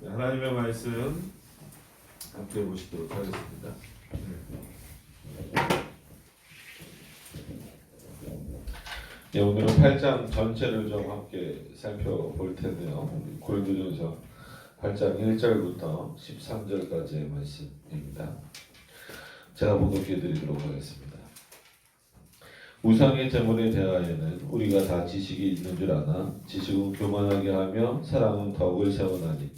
하나님의 말씀 함께 보시도록 하겠습니다. 네, 오늘은 8장 전체를 좀 함께 살펴볼 텐데요. 고린도전서 8장 1절부터 13절까지의 말씀입니다. 제가 봉독해 드리도록 하겠습니다. 우상의 제물에 대하여는 우리가 다 지식이 있는 줄 아나 지식은 교만하게 하며 사랑은 덕을 세워나니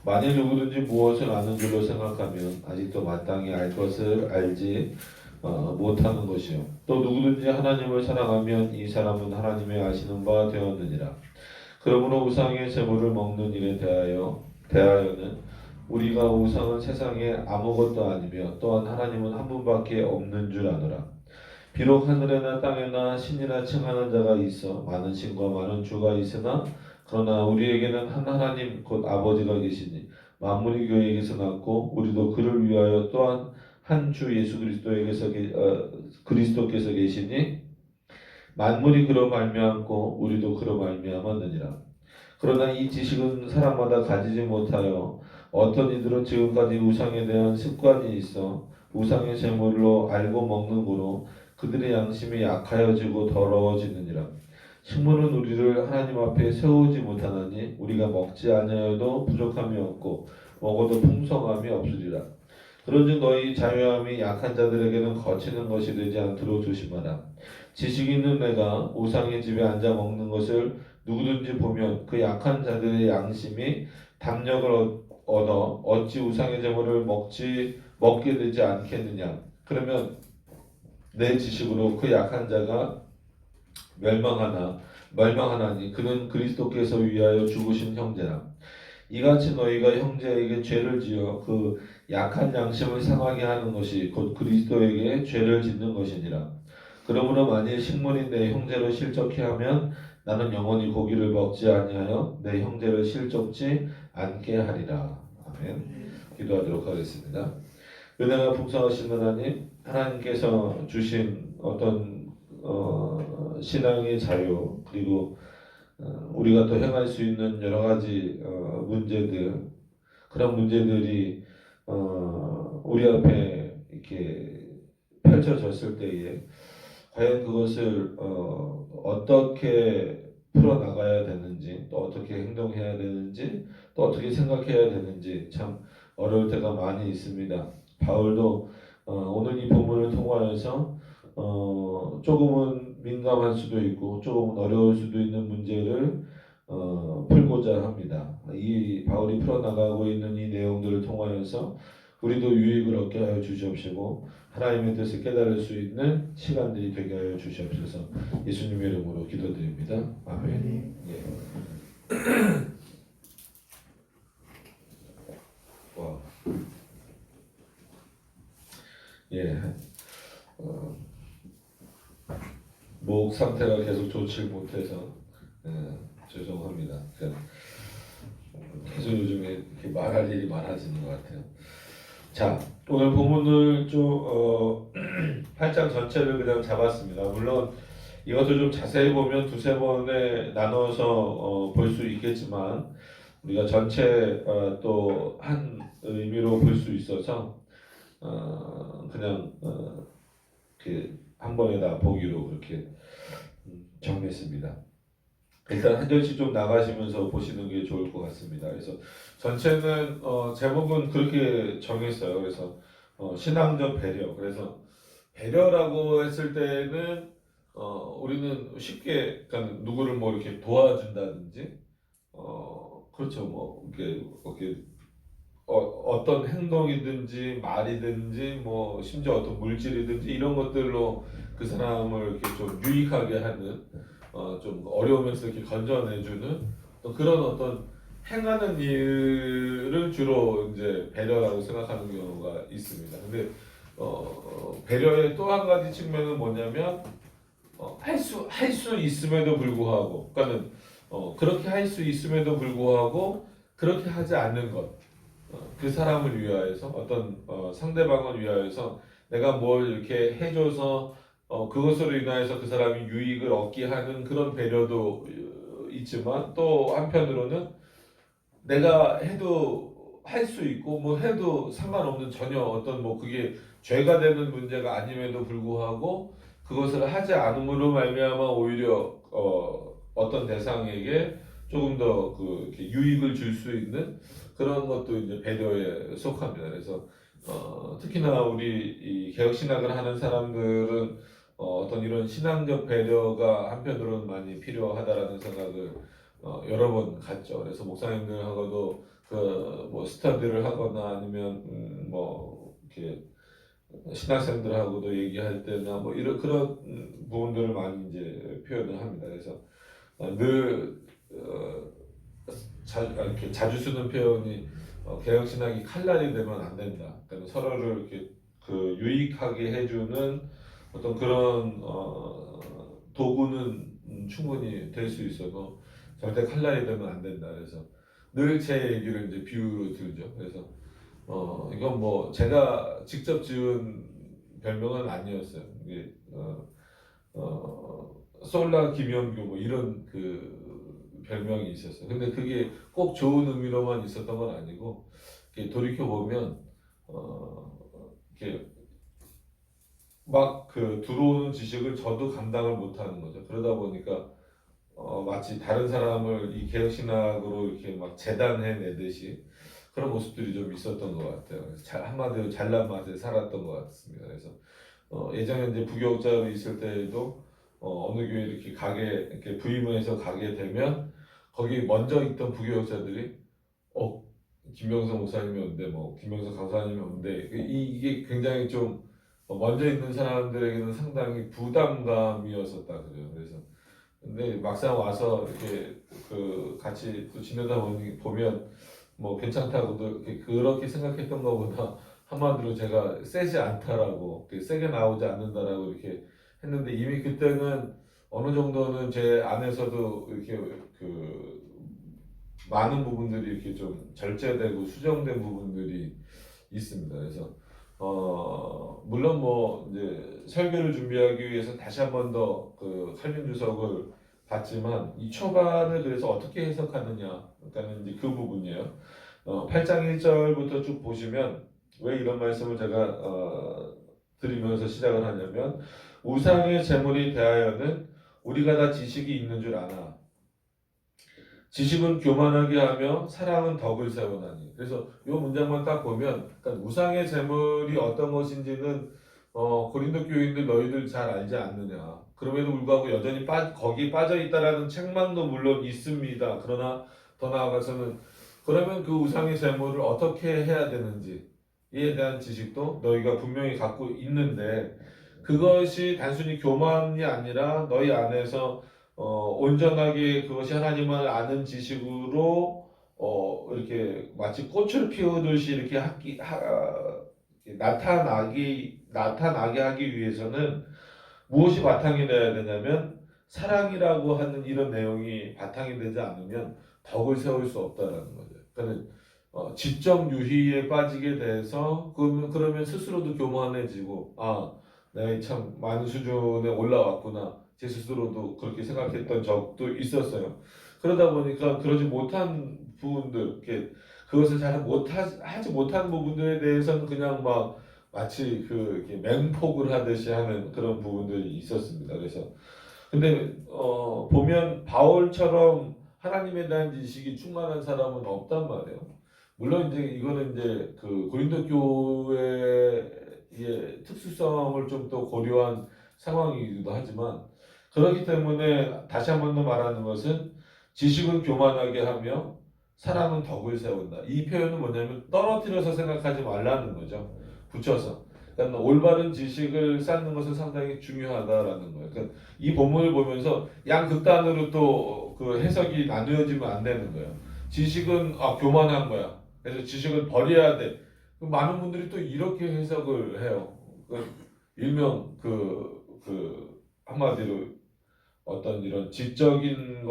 만일 누구든지 무엇을 아는 줄로 생각하면 아직도 마땅히 알 것을 알지 못하는 것이요 또 누구든지 하나님을 사랑하면 이 사람은 하나님의 아시는 바 되었느니라. 그러므로 우상의 제물을 먹는 일에 대하여는 우리가 우상은 세상에 아무것도 아니며 또한 하나님은 한 분밖에 없는 줄 아노라. 비록 하늘에나 땅에나 신이나 칭하는 자가 있어 많은 신과 많은 주가 있으나 그러나 우리에게는 한 하나님 곧 아버지가 계시니 만물이 그에게서 났고 우리도 그를 위하여 또한 한 주 예수 그리스도께서 계시니 만물이 그로 말미암고 우리도 그로 말미암았느니라. 그러나 이 지식은 사람마다 가지지 못하여 어떤 이들은 지금까지 우상에 대한 습관이 있어 우상의 제물로 알고 먹는 거로 그들의 양심이 약하여지고 더러워지느니라. 식물은 우리를 하나님 앞에 세우지 못하나니 우리가 먹지 아니하여도 부족함이 없고 먹어도 풍성함이 없으리라. 그런즉 너희 자유함이 약한 자들에게는 거치는 것이 되지 않도록 조심하라. 지식 있는 내가 우상의 집에 앉아 먹는 것을 누구든지 보면 그 약한 자들의 양심이 담력을 얻어 어찌 우상의 제물을 먹게 되지 않겠느냐. 그러면 내 지식으로 그 약한 자가 멸망하나니 그는 그리스도께서 위하여 죽으신 형제라. 이같이 너희가 형제에게 죄를 지어 그 약한 양심을 상하게 하는 것이 곧 그리스도에게 죄를 짓는 것이니라. 그러므로 만일 식물이 내 형제로 실족해 하면 나는 영원히 고기를 먹지 아니하여 내 형제를 실족지 않게 하리라. 아멘. 기도하도록 하겠습니다. 은혜가 풍성하신 하나님, 하나님께서 주신 어떤 신앙의 자유 그리고 우리가 또 행할 수 있는 여러 가지 문제들, 그런 문제들이 우리 앞에 이렇게 펼쳐졌을 때에 과연 그것을 어떻게 풀어나가야 되는지, 또 어떻게 행동해야 되는지, 또 어떻게 생각해야 되는지 참 어려울 때가 많이 있습니다. 바울도 오늘 이 본문을 통하여서 조금은 민감할 수도 있고 조금은 어려울 수도 있는 문제를 풀고자 합니다. 이 바울이 풀어나가고 있는 이 내용들을 통하여서 우리도 유익을 얻게 하여 주시옵시고 하나님의 뜻을 깨달을 수 있는 시간들이 되게 하여 주시옵소서. 예수님의 이름으로 기도드립니다. 아멘. 예. 와. 예. 목 상태가 계속 좋지 못해서 죄송합니다. 계속 요즘에 이렇게 말할 일이 많아지는 것 같아요. 자, 오늘 본문을 좀 8장 전체를 그냥 잡았습니다. 물론 이것도 좀 자세히 보면 두세 번에 나눠서 볼 수 있겠지만 우리가 전체 또 한 의미로 볼 수 있어서 그냥 한 번에 다 보기로 그렇게 정했습니다. 일단 한 절씩 좀 나가시면서 보시는 게 좋을 것 같습니다. 그래서 전체는 제목은 그렇게 정했어요. 그래서 신앙적 배려. 그래서 배려라고 했을 때는 우리는 쉽게 그러니까 누구를 뭐 이렇게 도와준다든지 그렇죠. 뭐 이렇게 어떤 행동이든지 말이든지 뭐 심지어 어떤 물질이든지 이런 것들로 그 사람을 이렇게 좀 유익하게 하는 좀 어려우면서 이렇게 건져내주는 또 그런 어떤 행하는 일을 주로 이제 배려라고 생각하는 경우가 있습니다. 근데 배려의 또 한 가지 측면은 뭐냐면 할 수 있음에도 불구하고 그러니까는 그렇게 할 수 있음에도 불구하고 그렇게 하지 않는 것. 그 사람을 위하여서 어떤 상대방을 위하여서 내가 뭘 이렇게 해줘서 그것으로 인하여서 그 사람이 유익을 얻게 하는 그런 배려도 있지만 또 한편으로는 내가 해도 할 수 있고 뭐 해도 상관없는 전혀 어떤 뭐 그게 죄가 되는 문제가 아님에도 불구하고 그것을 하지 않음으로 말미암아 오히려 어떤 대상에게 조금 더 그 유익을 줄 수 있는 그런 것도 이제 배려에 속합니다. 그래서 특히나 우리 이 개혁 신학을 하는 사람들은 어떤 이런 신앙적 배려가 한편으로는 많이 필요하다라는 생각을 여러 번 갔죠. 그래서 목사님들하고도 그 뭐 스터디를 하거나 아니면 뭐 이렇게 신학생들하고도 얘기할 때나 뭐 이런 그런 부분들을 많이 이제 표현을 합니다. 그래서 늘 이렇게 자주 쓰는 표현이 개혁 신학이 칼날이 되면 안 된다. 그러니까 서로를 이렇게 그 유익하게 해주는 어떤 그런 도구는 충분히 될 수 있어도 절대 칼날이 되면 안 된다. 그래서 늘 제 얘기를 이제 비유로 들죠. 그래서 이건 뭐 제가 직접 지은 별명은 아니었어요. 이게 솔라 김영규 뭐 이런 그 별명이 있었어요. 근데 그게 꼭 좋은 의미로만 있었던 건 아니고 돌이켜 보면 이렇게 막 그 들어오는 지식을 저도 감당을 못하는 거죠. 그러다 보니까 마치 다른 사람을 이 개혁신학으로 이렇게 막 재단해 내듯이 그런 모습들이 좀 있었던 것 같아요. 그래서 한마디로 잘난 맛에 살았던 것 같습니다. 그래서 예전에 이제 부교육자로 있을 때에도 어느 교회 이렇게 이렇게 부임을 해서 가게 되면 거기 먼저 있던 부교육자들이 어 김명석 목사님이 온대, 뭐 김명석 강사님이 온대. 이게 굉장히 좀 먼저 있는 사람들에게는 상당히 부담감이었었다 그래요. 그래서 근데 막상 와서 이렇게 그 같이 또 지내다 보면 뭐 괜찮다고도 이렇게 그렇게 생각했던 것보다 한마디로 제가 세지 않다라고 세게 나오지 않는다라고 이렇게 했는데 이미 그때는 어느 정도는 제 안에서도 이렇게 그 많은 부분들이 이렇게 좀 절제되고 수정된 부분들이 있습니다. 그래서 물론 뭐 이제 설교를 준비하기 위해서 다시 한 번 더 그 칼빈 주석을 봤지만 이 초반을 그래서 어떻게 해석하느냐, 그러니까 이제 그 부분이에요. 8장 1절부터 쭉 보시면 왜 이런 말씀을 제가 드리면서 시작을 하냐면 우상의 제물에 대하여는 우리가 다 지식이 있는 줄 아나 지식은 교만하게 하며 사랑은 덕을 세우나니. 그래서 이 문장만 딱 보면 그러니까 우상의 제물이 어떤 것인지는 고린도 교인들 너희들 잘 알지 않느냐. 그럼에도 불구하고 여전히 거기 빠져 있다라는 책망도 물론 있습니다. 그러나 더 나아가서는 그러면 그 우상의 제물을 어떻게 해야 되는지에 대한 지식도 너희가 분명히 갖고 있는데 그것이 단순히 교만이 아니라 너희 안에서 온전하게 그것이 하나님을 아는 지식으로 이렇게 마치 꽃을 피우듯이 이렇게 나타나게 하기 위해서는 무엇이 바탕이 돼야 되냐면 사랑이라고 하는 이런 내용이 바탕이 되지 않으면 덕을 세울 수 없다라는 거죠. 그러니까 지적 유희에 빠지게 돼서 그러면 스스로도 교만해지고 내가 참 많은 수준에 올라왔구나. 제 스스로도 그렇게 생각했던 적도 있었어요. 그러다 보니까 그러지 못한 부분들, 그것을 하지 못한 부분들에 대해서는 그냥 막 마치 이렇게 맹폭을 하듯이 하는 그런 부분들이 있었습니다. 그래서 근데 보면 바울처럼 하나님에 대한 지식이 충만한 사람은 없단 말이에요. 물론 이제 이거는 이제 그 고린도 교회의 특수성을 좀 더 고려한 상황이기도 하지만 그렇기 때문에 다시 한 번 더 말하는 것은 지식은 교만하게 하며 사랑은 덕을 세운다. 이 표현은 뭐냐면 떨어뜨려서 생각하지 말라는 거죠. 붙여서. 그러니까 올바른 지식을 쌓는 것은 상당히 중요하다라는 거예요. 그러니까 이 본문을 보면서 양극단으로 또 그 해석이 나누어지면 안 되는 거예요. 지식은 교만한 거야. 그래서 지식을 버려야 돼. 많은 분들이 또 이렇게 해석을 해요. 일명 한마디로 어떤 이런 지적인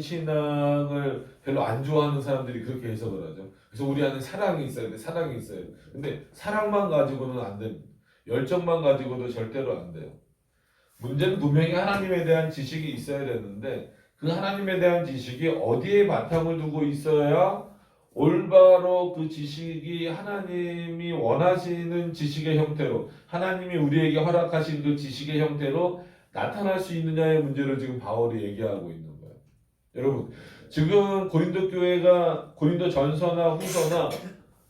신앙을 별로 안 좋아하는 사람들이 그렇게 해석을 하죠. 그래서 우리 안에 사랑이 있어야 돼, 사랑이 있어야 돼. 근데 사랑만 가지고는 안 됩니다. 열정만 가지고도 절대로 안 돼요. 문제는 분명히 하나님에 대한 지식이 있어야 되는데 그 하나님에 대한 지식이 어디에 바탕을 두고 있어야 올바로 그 지식이 하나님이 원하시는 지식의 형태로, 하나님이 우리에게 허락하신 그 지식의 형태로 나타날 수 있느냐의 문제를 지금 바울이 얘기하고 있는 거예요. 여러분, 지금 고린도 교회가 고린도 전서나 후서나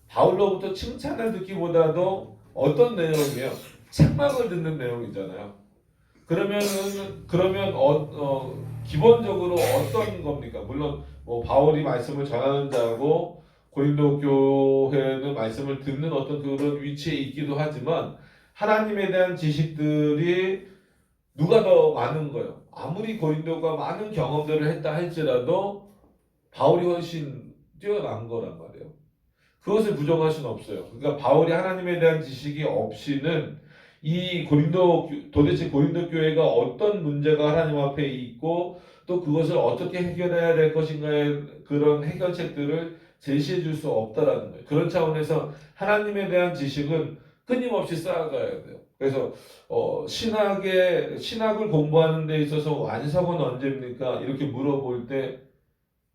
바울로부터 칭찬을 듣기보다도 어떤 내용이에요? 책망을 듣는 내용이잖아요. 그러면 기본적으로 어떤 겁니까? 물론 뭐 바울이 말씀을 전하는 자고 고린도 교회는 말씀을 듣는 어떤 그런 위치에 있기도 하지만 하나님에 대한 지식들이 누가 더 많은 거예요? 아무리 고린도가 많은 경험들을 했다 할지라도 바울이 훨씬 뛰어난 거란 말이에요. 그것을 부정할 수는 없어요. 그러니까 바울이 하나님에 대한 지식이 없이는 이 도대체 고린도 교회가 어떤 문제가 하나님 앞에 있고 또 그것을 어떻게 해결해야 될 것인가의 그런 해결책들을 제시해 줄 수 없다라는 거예요. 그런 차원에서 하나님에 대한 지식은 끊임없이 쌓아가야 돼요. 그래서 신학을 공부하는 데 있어서 완성은 언제입니까? 이렇게 물어볼 때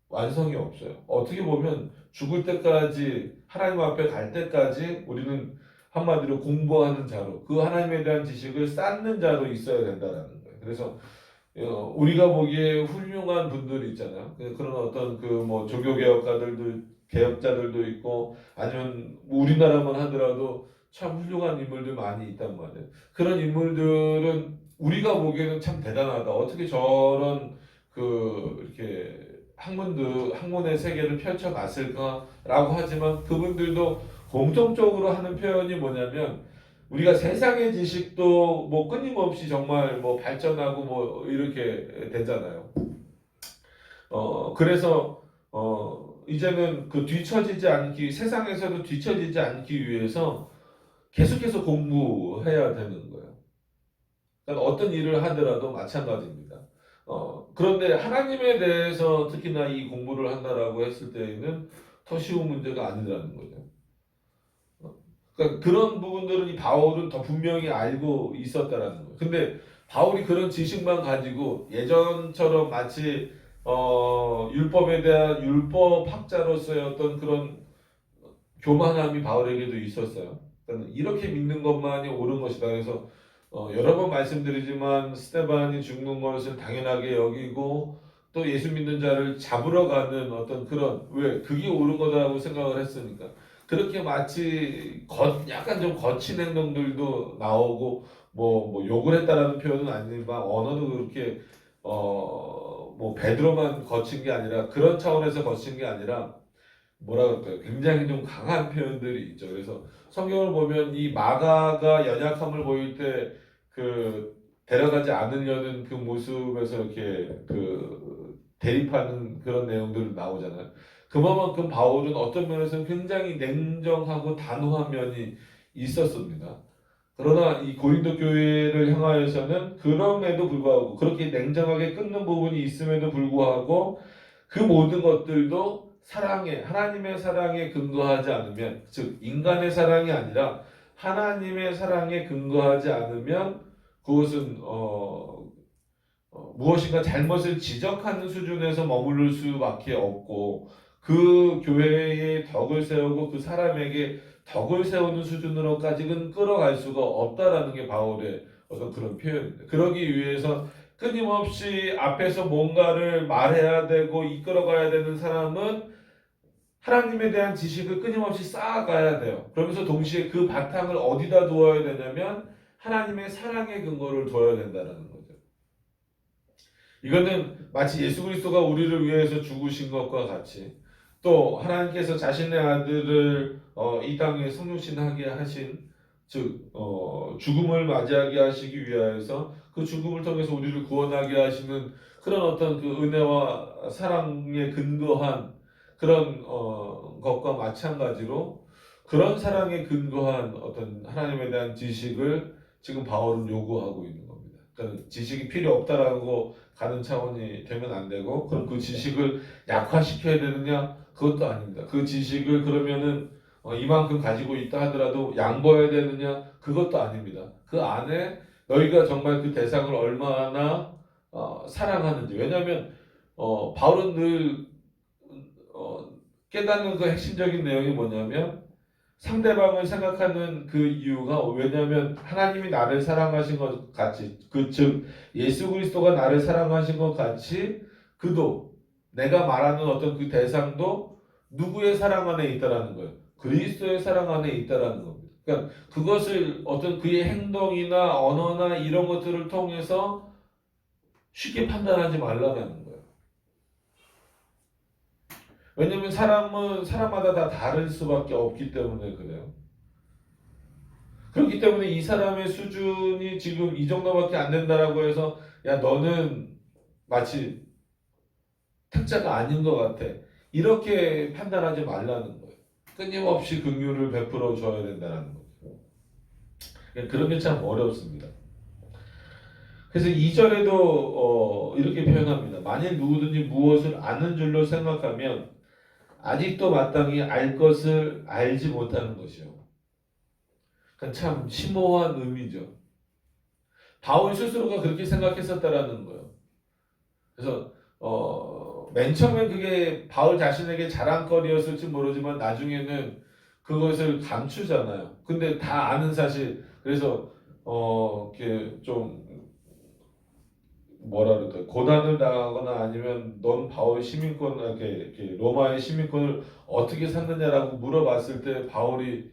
완성이 없어요. 어떻게 보면 죽을 때까지 하나님 앞에 갈 때까지 우리는 한마디로 공부하는 자로 그 하나님에 대한 지식을 쌓는 자로 있어야 된다라는 거예요. 그래서 우리가 보기에 훌륭한 분들이 있잖아요. 그런 어떤 그 뭐 종교 개혁자들도 있고 아니면 우리나라만 하더라도 참 훌륭한 인물들 많이 있단 말이에요. 그런 인물들은 우리가 보기에는 참 대단하다. 어떻게 저런 이렇게 학문의 세계를 펼쳐갔을까라고 하지만 그분들도 공통적으로 하는 표현이 뭐냐면 우리가 세상의 지식도 뭐 끊임없이 정말 뭐 발전하고 뭐 이렇게 되잖아요. 그래서 이제는 세상에서도 뒤처지지 않기 위해서 계속해서 공부해야 되는 거예요. 그러니까 어떤 일을 하더라도 마찬가지입니다. 그런데 하나님에 대해서 특히나 이 공부를 한다라고 했을 때에는 더 쉬운 문제가 아니라는 거죠. 그러니까 그런 부분들은 이 바울은 더 분명히 알고 있었다라는 거예요. 근데 바울이 그런 지식만 가지고 예전처럼 마치 율법에 대한 율법학자로서의 어떤 그런 교만함이 바울에게도 있었어요. 그러니까 이렇게 믿는 것만이 옳은 것이다. 그래서 여러 번 말씀드리지만 스데반이 죽는 것을 당연하게 여기고 또 예수 믿는 자를 잡으러 가는 어떤 왜 그게 옳은 거다라고 생각을 했으니까 그렇게 마치 약간 좀 거친 행동들도 나오고 뭐 욕을 했다라는 표현은 아니지만 언어도 그렇게 뭐 베드로만 거친 게 아니라 그런 차원에서 거친 게 아니라 뭐라 그럴까요? 굉장히 좀 강한 표현들이 있죠. 그래서 성경을 보면 이 마가가 연약함을 보일 때 데려가지 않으려는 그 모습에서 이렇게 대립하는 그런 내용들이 나오잖아요. 그만큼 바울은 어떤 면에서는 굉장히 냉정하고 단호한 면이 있었습니다. 그러나 이 고린도 교회를 향하여서는 그럼에도 불구하고 그렇게 냉정하게 끊는 부분이 있음에도 불구하고 그 모든 것들도 하나님의 사랑에 근거하지 않으면, 즉 인간의 사랑이 아니라 하나님의 사랑에 근거하지 않으면 그것은 무엇인가 잘못을 지적하는 수준에서 머무를 수밖에 없고 그 교회에 덕을 세우고 그 사람에게 덕을 세우는 수준으로까지는 끌어갈 수가 없다라는 게 바울의 어떤 그런 표현입니다. 그러기 위해서 끊임없이 앞에서 뭔가를 말해야 되고 이끌어가야 되는 사람은 하나님에 대한 지식을 끊임없이 쌓아가야 돼요. 그러면서 동시에 그 바탕을 어디다 두어야 되냐면 하나님의 사랑의 근거를 둬야 된다는 거죠. 이거는 마치 예수 그리스도가 우리를 위해서 죽으신 것과 같이 또 하나님께서 자신의 아들을 이 땅에 성육신하게 하신 즉 죽음을 맞이하게 하시기 위하여서 그 죽음을 통해서 우리를 구원하게 하시는 그런 어떤 그 은혜와 사랑에 근거한 그런 것과 마찬가지로 그런 사랑에 근거한 어떤 하나님에 대한 지식을 지금 바울은 요구하고 있는 겁니다. 그러니까 지식이 필요 없다라고 가는 차원이 되면 안 되고 그럼 그 지식을 약화시켜야 되느냐? 그것도 아닙니다. 그 지식을 그러면은 이만큼 가지고 있다 하더라도 양보해야 되느냐? 그것도 아닙니다. 그 안에 너희가 정말 그 대상을 얼마나 사랑하는지. 왜냐하면 바울은 늘 어, 깨닫는 그 핵심적인 내용이 뭐냐면 상대방을 생각하는 그 이유가 왜냐하면 하나님이 나를 사랑하신 것 같이 즉 예수 그리스도가 나를 사랑하신 것 같이 그도 내가 말하는 어떤 그 대상도 누구의 사랑 안에 있다라는 거예요. 그리스도의 사랑 안에 있다라는 겁니다. 그러니까 그것을 어떤 그의 행동이나 언어나 이런 것들을 통해서 쉽게 판단하지 말라는 거예요. 왜냐하면 사람은 사람마다 다 다를 수밖에 없기 때문에 그래요. 그렇기 때문에 이 사람의 수준이 지금 이 정도밖에 안 된다라고 해서 야 너는 마치 특자가 아닌 것 같아. 이렇게 판단하지 말라는 거예요. 끊임없이 긍휼을 베풀어 줘야 된다는 거죠. 그런 게 참 어렵습니다. 그래서 2절에도 이렇게 표현합니다. 만일 누구든지 무엇을 아는 줄로 생각하면 아직도 마땅히 알 것을 알지 못하는 것이요. 그러니까 참 심오한 의미죠. 바울 스스로가 그렇게 생각했었다라는 거예요. 그래서 맨 처음엔 그게 바울 자신에게 자랑거리였을지 모르지만 나중에는 그것을 감추잖아요. 근데 다 아는 사실. 그래서 이렇게 좀 뭐라 그럴까 고난을 당하거나 아니면 넌 바울 시민권 이렇게 로마의 시민권을 어떻게 샀느냐라고 물어봤을 때 바울이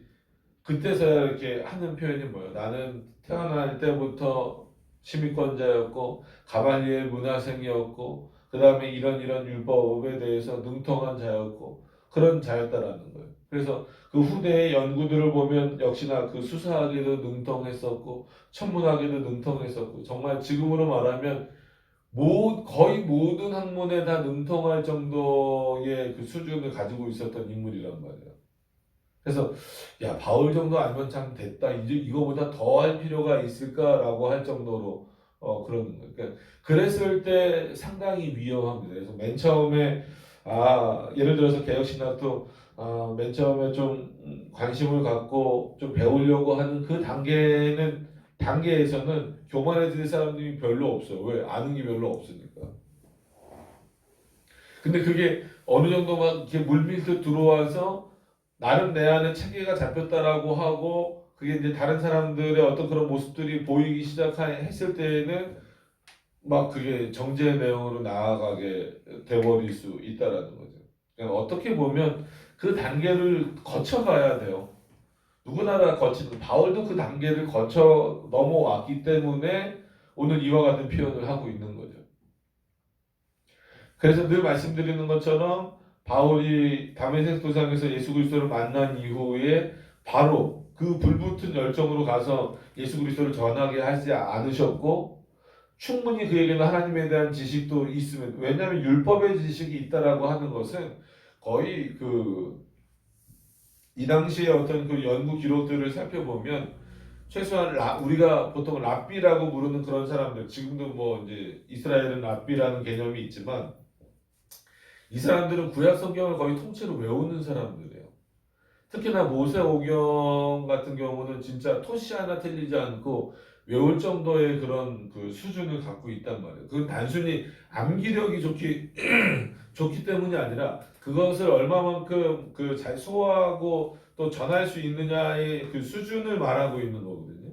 그때서야 이렇게 하는 표현이 뭐예요? 나는 태어날 때부터 시민권자였고 가발리엘 문화생이었고 그 다음에 이런 율법에 대해서 능통한 자였고 그런 자였다라는 거예요. 그래서 그 후대의 연구들을 보면 역시나 그 수사학에도 능통했었고 천문학에도 능통했었고 정말 지금으로 말하면 거의 모든 학문에 다 능통할 정도의 그 수준을 가지고 있었던 인물이란 말이에요. 그래서 야 바울 정도 알면 참 됐다. 이제 이거보다 더 할 필요가 있을까라고 할 정도로 그러는 거예요. 그러니까 그랬을 때 상당히 위험합니다. 그래서 맨 처음에 예를 들어서 개혁신학도 맨 처음에 좀 관심을 갖고 좀 배우려고 하는 그 단계에서는 교만해질 사람들이 별로 없어요. 왜? 아는 게 별로 없으니까. 근데 그게 어느 정도 막 이렇게 물밀듯 들어와서 나름 내 안에 체계가 잡혔다라고 하고 그게 이제 다른 사람들의 어떤 그런 모습들이 보이기 시작했을 때에는 막 그게 정죄의 내용으로 나아가게 돼버릴 수 있다라는 거죠. 그러니까 어떻게 보면 그 단계를 거쳐가야 돼요. 누구나 다 거치는 바울도 그 단계를 거쳐 넘어왔기 때문에 오늘 이와 같은 표현을 하고 있는 거죠. 그래서 늘 말씀드리는 것처럼 바울이 다메섹 도상에서 예수 그리스도를 만난 이후에 바로 그 불붙은 열정으로 가서 예수 그리스도를 전하게 하지 않으셨고 충분히 그에게는 하나님에 대한 지식도 있으면 왜냐하면 율법의 지식이 있다라고 하는 것은 거의 이 당시에 어떤 그 연구 기록들을 살펴보면 최소한 우리가 보통 랍비라고 부르는 그런 사람들 지금도 뭐 이제 이스라엘은 랍비라는 개념이 있지만 이 사람들은 구약 성경을 거의 통째로 외우는 사람들이에요. 특히나 모세오경 같은 경우는 진짜 토시 하나 틀리지 않고 외울 정도의 그런 그 수준을 갖고 있단 말이에요. 그건 단순히 암기력이 좋기 때문이 아니라 그것을 얼마만큼 그 잘 소화하고 또 전할 수 있느냐의 그 수준을 말하고 있는 거거든요.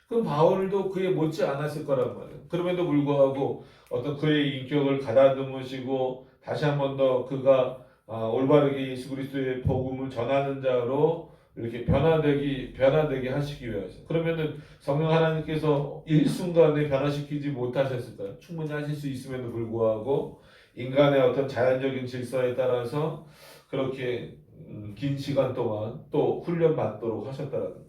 그럼 바울도 그에 못지 않았을 거란 말이에요. 그럼에도 불구하고 어떤 그의 인격을 가다듬으시고 다시 한 번 더 그가 올바르게 예수 그리스도의 복음을 전하는 자로 이렇게 변화되게 하시기 위해서. 그러면은 성령 하나님께서 일순간에 변화시키지 못하셨을까요? 충분히 하실 수 있음에도 불구하고 인간의 어떤 자연적인 질서에 따라서 그렇게 긴 시간 동안 또 훈련 받도록 하셨다라는 거예요.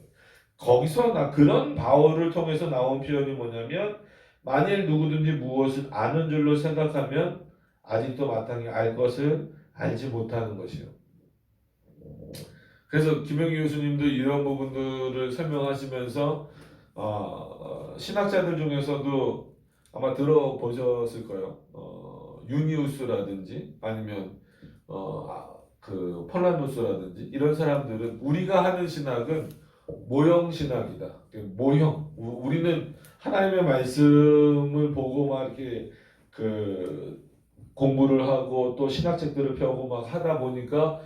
거기서 그런 바울을 통해서 나온 표현이 뭐냐면 만일 누구든지 무엇을 아는 줄로 생각하면 아직도 마땅히 알 것을 알지 못하는 것이요. 그래서 김영기 교수님도 이런 부분들을 설명하시면서 신학자들 중에서도 아마 들어보셨을 거예요. 유니우스라든지 아니면 그 폴라누스라든지 이런 사람들은 우리가 하는 신학은 모형 신학이다. 모형. 우리는 하나님의 말씀을 보고 막 이렇게 그 공부를 하고 또 신학책들을 펴고 막 하다 보니까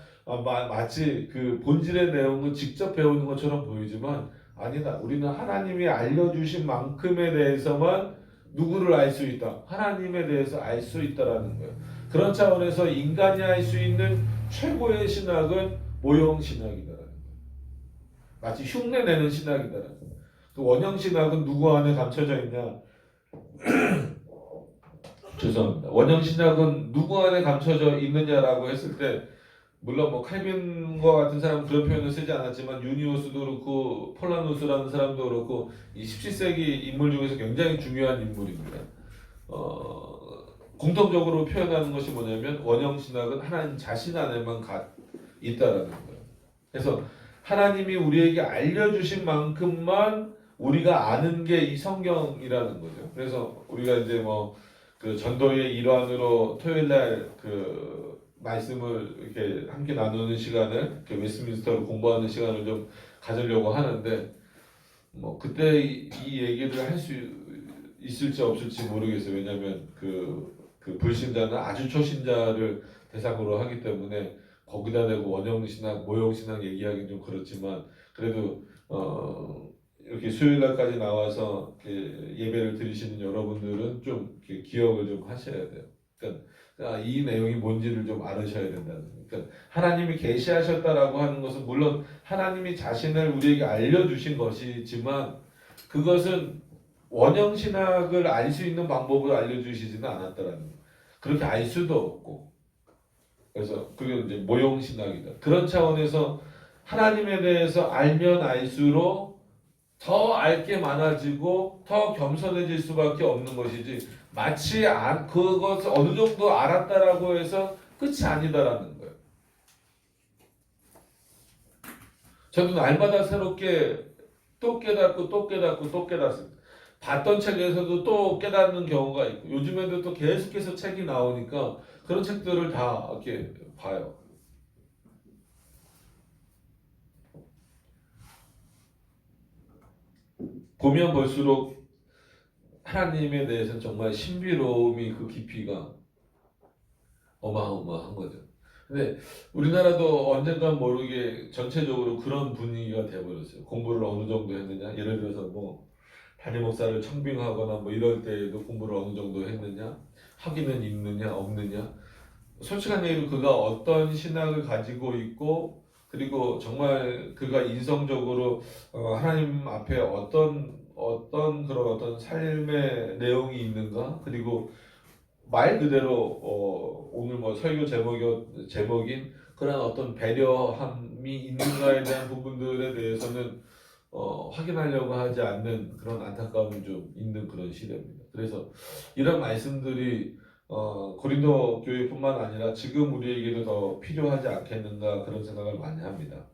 마치 그 본질의 내용을 직접 배우는 것처럼 보이지만 아니다. 우리는 하나님이 알려주신 만큼에 대해서만 누구를 알 수 있다. 하나님에 대해서 알 수 있다라는 거예요. 그런 차원에서 인간이 할 수 있는 최고의 신학은 모형 신학이다라는 거예요. 마치 흉내내는 신학이다라는 거예요. 그 원형 신학은 누구 안에 감춰져 있냐? 죄송합니다. 원형 신학은 누구 안에 감춰져 있느냐라고 했을 때 물론 뭐 칼빈과 같은 사람은 그런 표현을 쓰지 않았지만 유니오스도 그렇고 폴라누스라는 사람도 그렇고 이 17세기 인물 중에서 굉장히 중요한 인물입니다. 공통적으로 표현하는 것이 뭐냐면 원형 신학은 하나님 자신 안에만 있다라는 거예요. 그래서 하나님이 우리에게 알려주신 만큼만 우리가 아는 게 이 성경이라는 거죠. 그래서 우리가 이제 뭐 그 전도의 일환으로 토요일 날그 말씀을 이렇게 함께 나누는 시간을 그 웨스트민스터를 공부하는 시간을 좀 가지려고 하는데 뭐 그때 이 얘기를 할 수 있을지 없을지 모르겠어요. 왜냐하면 그 불신자는 아주 초신자를 대상으로 하기 때문에 거기다 대고 원형 신학, 모형 신학 얘기하기는 좀 그렇지만 그래도 이렇게 수요일 날까지 나와서 예배를 드리시는 여러분들은 좀 이렇게 기억을 좀 하셔야 돼요. 그러니까 이 내용이 뭔지를 좀 알으셔야 된다는 거예요. 그러니까 하나님이 계시하셨다라고 하는 것은 물론 하나님이 자신을 우리에게 알려주신 것이지만 그것은 원형 신학을 알 수 있는 방법을 알려주시지는 않았다라는 거예요. 그렇게 알 수도 없고 그래서 그게 이제 모형 신학이다. 그런 차원에서 하나님에 대해서 알면 알수록 더 알게 많아지고 더 겸손해질 수밖에 없는 것이지 마치 그것을 어느 정도 알았다라고 해서 끝이 아니다라는 거예요. 저는 날마다 새롭게 또 깨닫고 또 깨닫고 또 깨닫습니다. 봤던 책에서도 또 깨닫는 경우가 있고 요즘에도 또 계속해서 책이 나오니까 그런 책들을 다 이렇게 봐요. 보면 볼수록 하나님에 대해서는 정말 신비로움이 그 깊이가 어마어마한 거죠. 근데 우리나라도 언젠간 모르게 전체적으로 그런 분위기가 돼버렸어요. 공부를 어느 정도 했느냐? 예를 들어서 뭐 담임 목사를 청빙하거나 뭐 이럴 때에도 공부를 어느 정도 했느냐? 학위는 있느냐 없느냐? 솔직한 얘기로 그가 어떤 신학을 가지고 있고 그리고 정말 그가 인성적으로 하나님 앞에 어떤 그런 어떤 삶의 내용이 있는가 그리고 말 그대로 오늘 뭐 설교 제목인 그런 어떤 배려함이 있는가에 대한 부분들에 대해서는 확인하려고 하지 않는 그런 안타까움이 좀 있는 그런 시대입니다. 그래서 이런 말씀들이 고린도 교회뿐만 아니라 지금 우리에게도 더 필요하지 않겠는가 그런 생각을 많이 합니다.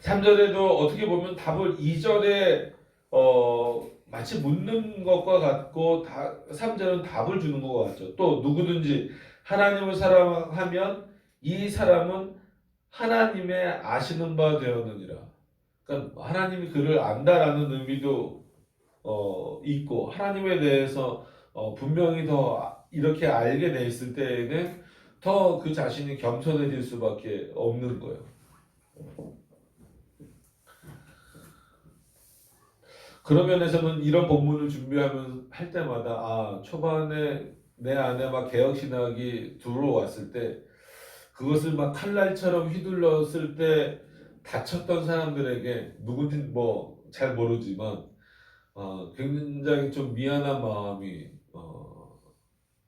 3절에도 어떻게 보면 답을 2절에 마치 묻는 것과 같고 3절은 답을 주는 것 같죠. 또 누구든지 하나님을 사랑하면 이 사람은 하나님의 아시는 바 되었느니라. 그러니까 하나님이 그를 안다라는 의미도 있고 하나님에 대해서 분명히 더 이렇게 알게 돼 있을 때에는 더 그 자신이 겸손해질 수밖에 없는 거예요. 그런 면에서는 이런 본문을 준비하면 할 때마다 초반에 내 안에 막 개혁 신학이 들어왔을 때 그것을 막 칼날처럼 휘둘렀을 때 다쳤던 사람들에게 누군지 뭐 잘 모르지만 굉장히 좀 미안한 마음이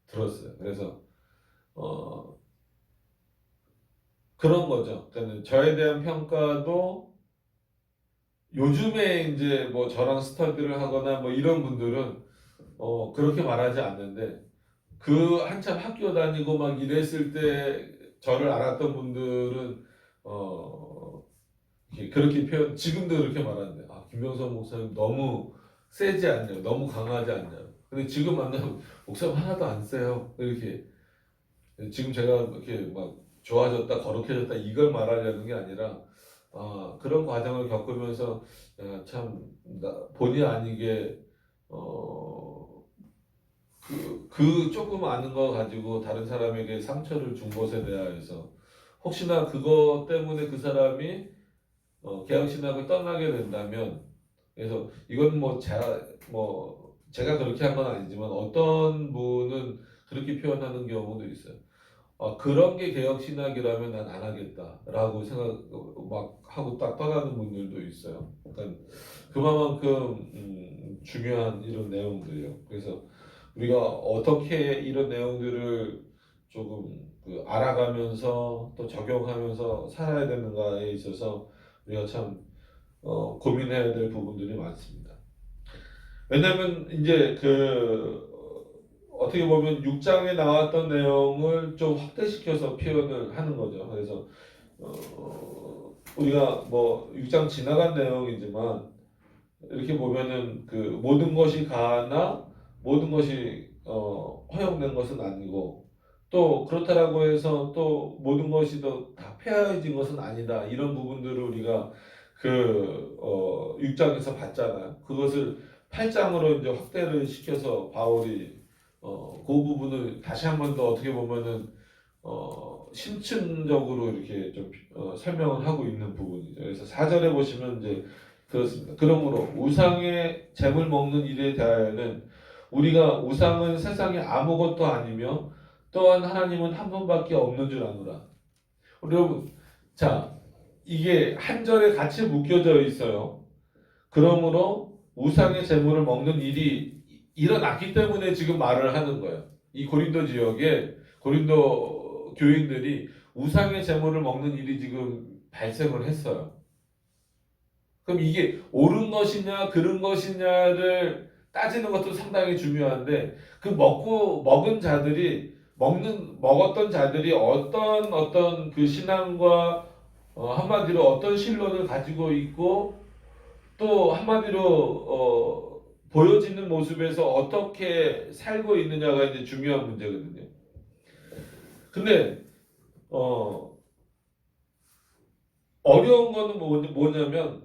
들었어요. 그래서 그런 거죠. 그러니까 저에 대한 평가도 요즘에 이제 뭐 저랑 스터디를 하거나 뭐 이런 분들은 그렇게 말하지 않는데 그 한참 학교 다니고 막 이랬을 때 저를 알았던 분들은 그렇게 지금도 그렇게 말하는데 김병선 목사님 너무 세지 않냐 너무 강하지 않냐 근데 지금 만나면 목사님 하나도 안 세요 이렇게 지금 제가 이렇게 막 좋아졌다 거룩해졌다 이걸 말하려는 게 아니라 그런 과정을 겪으면서 참 본의 아니게 그 조금 아는 거 가지고 다른 사람에게 상처를 준 것에 대하여서 혹시나 그것 때문에 그 사람이 개혁신학을 떠나게 된다면, 그래서 이건 제가 그렇게 한 건 아니지만 어떤 분은 그렇게 표현하는 경우도 있어요. 그런 게 개혁신학이라면 난 안 하겠다라고 생각 막 하고 딱 떠나는 분들도 있어요. 그러니까 그만큼 중요한 이런 내용들이에요. 그래서 우리가 어떻게 이런 내용들을 조금 알아가면서 또 적용하면서 살아야 되는가에 있어서 우리가 참 고민해야 될 부분들이 많습니다. 왜냐하면 이제 어떻게 보면 6장에 나왔던 내용을 좀 확대시켜서 표현을 하는 거죠. 그래서 우리가 6장 지나간 내용이지만 이렇게 보면은 모든 것이 가나 모든 것이 허용된 것은 아니고, 또 그렇다라고 해서 또 모든 것이 다 폐하해진 것은 아니다, 이런 부분들을 우리가 6장에서 봤잖아요. 그것을 8장으로 이제 확대를 시켜서 바울이 그 부분을 다시 한 번 더 어떻게 보면은 심층적으로 이렇게 좀 설명을 하고 있는 부분이죠. 그래서 4절에 보시면 이제 그렇습니다. 그러므로 우상의 재물 먹는 일에 대하여는 우리가 우상은 세상에 아무것도 아니며 또한 하나님은 한 분밖에 없는 줄 아노라. 여러분, 자, 이게 한 절에 같이 묶여져 있어요. 그러므로 우상의 재물을 먹는 일이 일어났기 때문에 지금 말을 하는 거예요. 이 고린도 지역에 고린도 교인들이 우상의 재물을 먹는 일이 지금 발생을 했어요. 그럼 이게 옳은 것이냐 그른 것이냐를 따지는 것도 상당히 중요한데, 먹었던 자들이 어떤 그 신앙과 한마디로 어떤 신론을 가지고 있고, 또 한마디로 보여지는 모습에서 어떻게 살고 있느냐가 이제 중요한 문제거든요. 근데 어려운 거는 뭐냐면,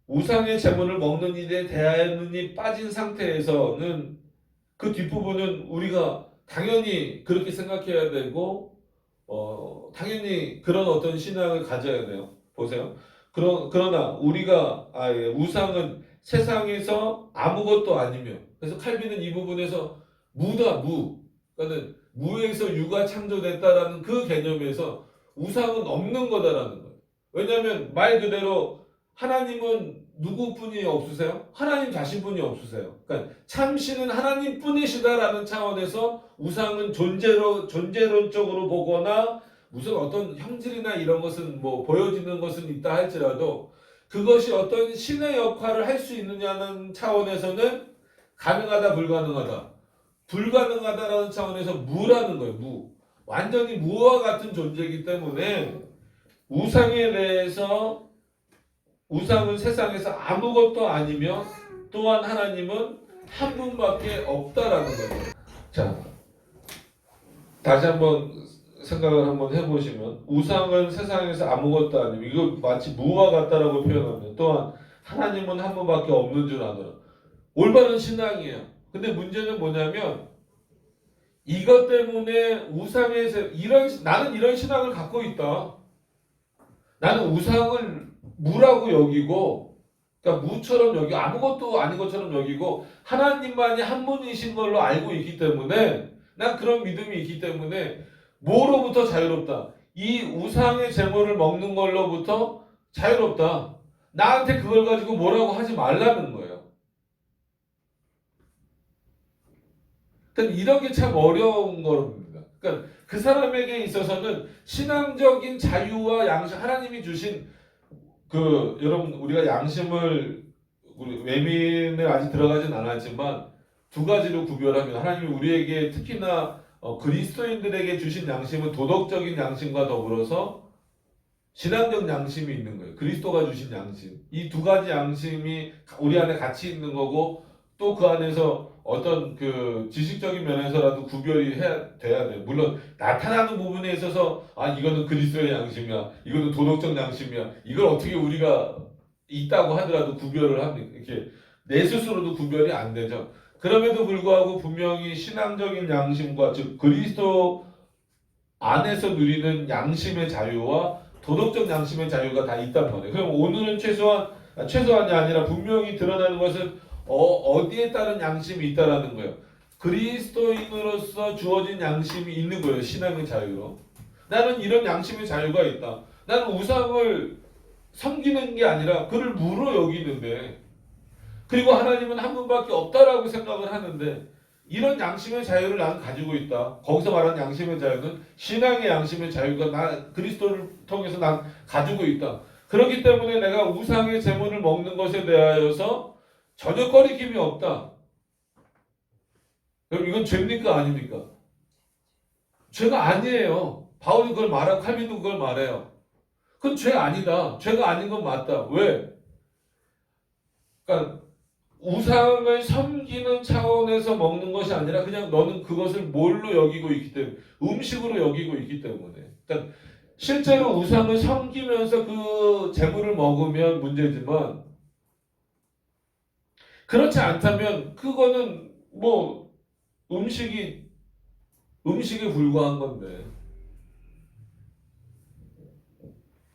우상의 재물을 먹는 일에 대하여는 빠진 상태에서는 그 뒷부분은 우리가 당연히 그렇게 생각해야 되고, 당연히 그런 어떤 신앙을 가져야 돼요. 보세요. 그러나 우리가 우상은 세상에서 아무것도 아니며, 그래서 칼빈은 이 부분에서 무다, 무. 그러니까 무에서 유가 창조됐다라는 그 개념에서 우상은 없는 거다라는 거예요. 왜냐하면 말 그대로 하나님은 누구뿐이 없으세요? 하나님 자신뿐이 없으세요. 그러니까 참신은 하나님뿐이시다라는 차원에서 우상은 존재론적으로 보거나 무슨 어떤 형질이나 이런 것은 보여지는 것은 있다 할지라도 그것이 어떤 신의 역할을 할 수 있느냐는 차원에서는 가능하다, 불가능하다. 불가능하다라는 차원에서 무라는 거예요. 무. 완전히 무와 같은 존재이기 때문에 우상에 대해서, 우상은 세상에서 아무것도 아니며 또한 하나님은 한 분밖에 없다라는 거죠. 자, 다시 한번 생각을 한번 해보시면, 우상은 세상에서 아무것도 아니며, 이거 마치 무와 같다라고 표현하면, 또한 하나님은 한 분밖에 없는 줄 아노라. 올바른 신앙이에요. 근데 문제는 뭐냐면, 이것 때문에 우상에서 나는 이런 신앙을 갖고 있다. 나는 우상을 무라고 여기고, 그러니까 무처럼 여기고 아무것도 아닌 것처럼 여기고 하나님만이 한 분이신 걸로 알고 있기 때문에, 난 그런 믿음이 있기 때문에 뭐로부터 자유롭다. 이 우상의 제물을 먹는 걸로부터 자유롭다. 나한테 그걸 가지고 뭐라고 하지 말라는 거예요. 그러니까 이런 게 참 어려운 겁니다. 그러니까 그 사람에게 있어서는 신앙적인 자유와 양심, 하나님이 주신 여러분, 우리가 양심을, 우리 외민에 아직 들어가진 않았지만 두 가지로 구별하면, 하나님이 우리에게 특히나 그리스도인들에게 주신 양심은 도덕적인 양심과 더불어서 신앙적 양심이 있는 거예요. 그리스도가 주신 양심. 이 두 가지 양심이 우리 안에 같이 있는 거고, 또 그 안에서 어떤 지식적인 면에서라도 구별이 돼야 돼요. 물론 나타나는 부분에 있어서 이거는 그리스도의 양심이야, 이거는 도덕적 양심이야, 이걸 어떻게 우리가 있다고 하더라도 구별을 합니까? 이렇게 내 스스로도 구별이 안 되죠. 그럼에도 불구하고 분명히 신앙적인 양심과 즉 그리스도 안에서 누리는 양심의 자유와 도덕적 양심의 자유가 다 있단 말이에요. 그럼 오늘은 최소한이 아니라 분명히 드러나는 것은 어디에 따른 양심이 있다라는 거예요. 그리스도인으로서 주어진 양심이 있는 거예요. 신앙의 자유로. 나는 이런 양심의 자유가 있다. 나는 우상을 섬기는 게 아니라 그를 무로 여기는데, 그리고 하나님은 한 분밖에 없다라고 생각을 하는데, 이런 양심의 자유를 나는 가지고 있다. 거기서 말하는 양심의 자유는 신앙의 양심의 자유가 나 그리스도를 통해서 난 가지고 있다. 그렇기 때문에 내가 우상의 제물을 먹는 것에 대하여서 전혀 꺼리낌이 없다. 그럼 이건 죄입니까 아닙니까? 죄가 아니에요. 바울이 그걸 말하고 칼빈도 그걸 말해요. 그건 죄 아니다. 죄가 아닌 건 맞다. 왜? 그러니까 우상을 섬기는 차원에서 먹는 것이 아니라 그냥 너는 그것을 뭘로 여기고 있기 때문에, 음식으로 여기고 있기 때문에. 그러니까 실제로 우상을 섬기면서 그 재물을 먹으면 문제지만, 그렇지 않다면 그거는 뭐 음식에 불과한 건데.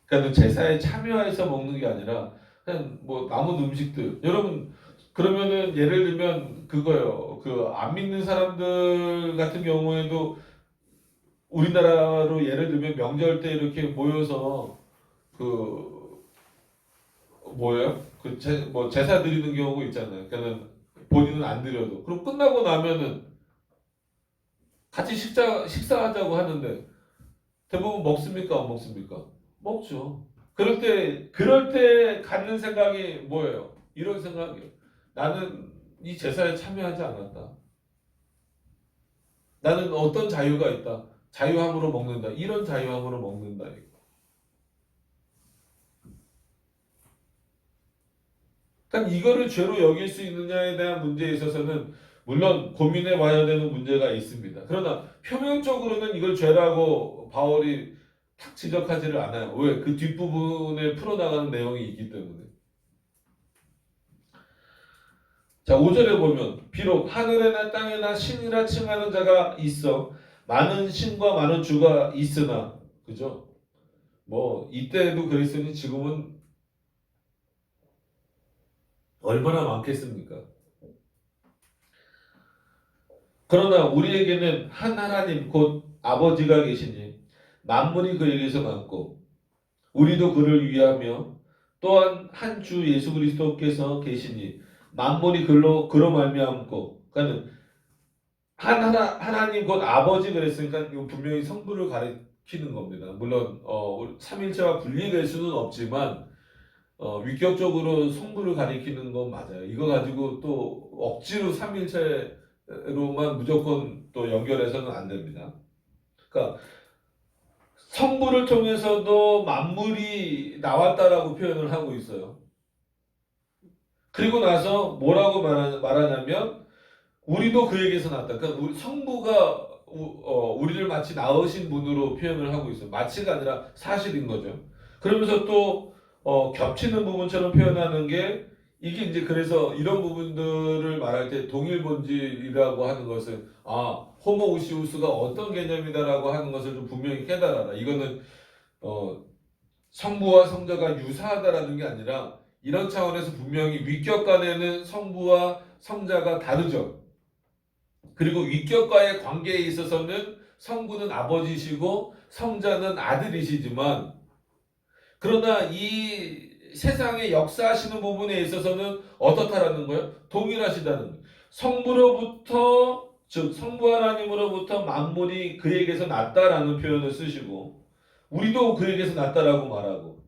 그러니까 제사에 참여해서 먹는 게 아니라 그냥 뭐 남은 음식들. 여러분 그러면은 예를 들면 그거요. 그 안 믿는 사람들 같은 경우에도 우리나라로 예를 들면 명절 때 이렇게 모여서 그 뭐예요? 뭐 제사 드리는 경우가 있잖아요. 그러니까는 본인은 안 드려도. 그럼 끝나고 나면은 같이 식사하자고 하는데 대부분 먹습니까? 안 먹습니까? 먹죠. 그럴 때 갖는 생각이 뭐예요? 이런 생각이에요. 나는 이 제사에 참여하지 않았다. 나는 어떤 자유가 있다. 자유함으로 먹는다. 이런 자유함으로 먹는다. 그러니까 이거를 죄로 여길 수 있느냐에 대한 문제에 있어서는 물론 고민해 봐야 되는 문제가 있습니다. 그러나 표면적으로는 이걸 죄라고 바울이 탁 지적하지를 않아요. 왜? 그 뒷부분에 풀어나가는 내용이 있기 때문에. 자, 5절에 보면 비록 하늘에나 땅에나 신이라 칭하는 자가 있어 많은 신과 많은 주가 있으나, 그죠? 뭐 이때도 그랬으니 지금은 얼마나 많겠습니까? 그러나 우리에게는 한 하나님 곧 아버지가 계시니 만물이 그에게서 났고 우리도 그를 위하며 또한 한 주 예수 그리스도께서 계시니 만물이 그로 말미암고. 그러니까 하나님 곧 아버지 그랬으니까 이거 분명히 성부를 가리키는 겁니다. 물론 삼일체와 분리될 수는 없지만 위격적으로 성부를 가리키는 건 맞아요. 이거 가지고 또 억지로 삼일체로만 무조건 또 연결해서는 안 됩니다. 그러니까 성부를 통해서도 만물이 나왔다라고 표현을 하고 있어요. 그리고 나서 뭐라고 말하냐면 우리도 그에게서 났다. 그러니까 성부가 우리를 마치 낳으신 분으로 표현을 하고 있어요. 마치가 아니라 사실인 거죠. 그러면서 또 겹치는 부분처럼 표현하는 게 이게 이제 그래서 이런 부분들을 말할 때 동일 본질이라고 하는 것은 호모우시우스가 어떤 개념이다라고 하는 것을 좀 분명히 깨달아라. 이거는 성부와 성자가 유사하다라는 게 아니라 이런 차원에서 분명히 위격 간에는 성부와 성자가 다르죠. 그리고 위격과의 관계에 있어서는 성부는 아버지시고 성자는 아들이시지만, 그러나 이 세상에 역사하시는 부분에 있어서는 어떻다라는 거예요? 동일하시다는 거예요. 성부로부터, 즉 성부 하나님으로부터 만물이 그에게서 났다라는 표현을 쓰시고 우리도 그에게서 났다라고 말하고,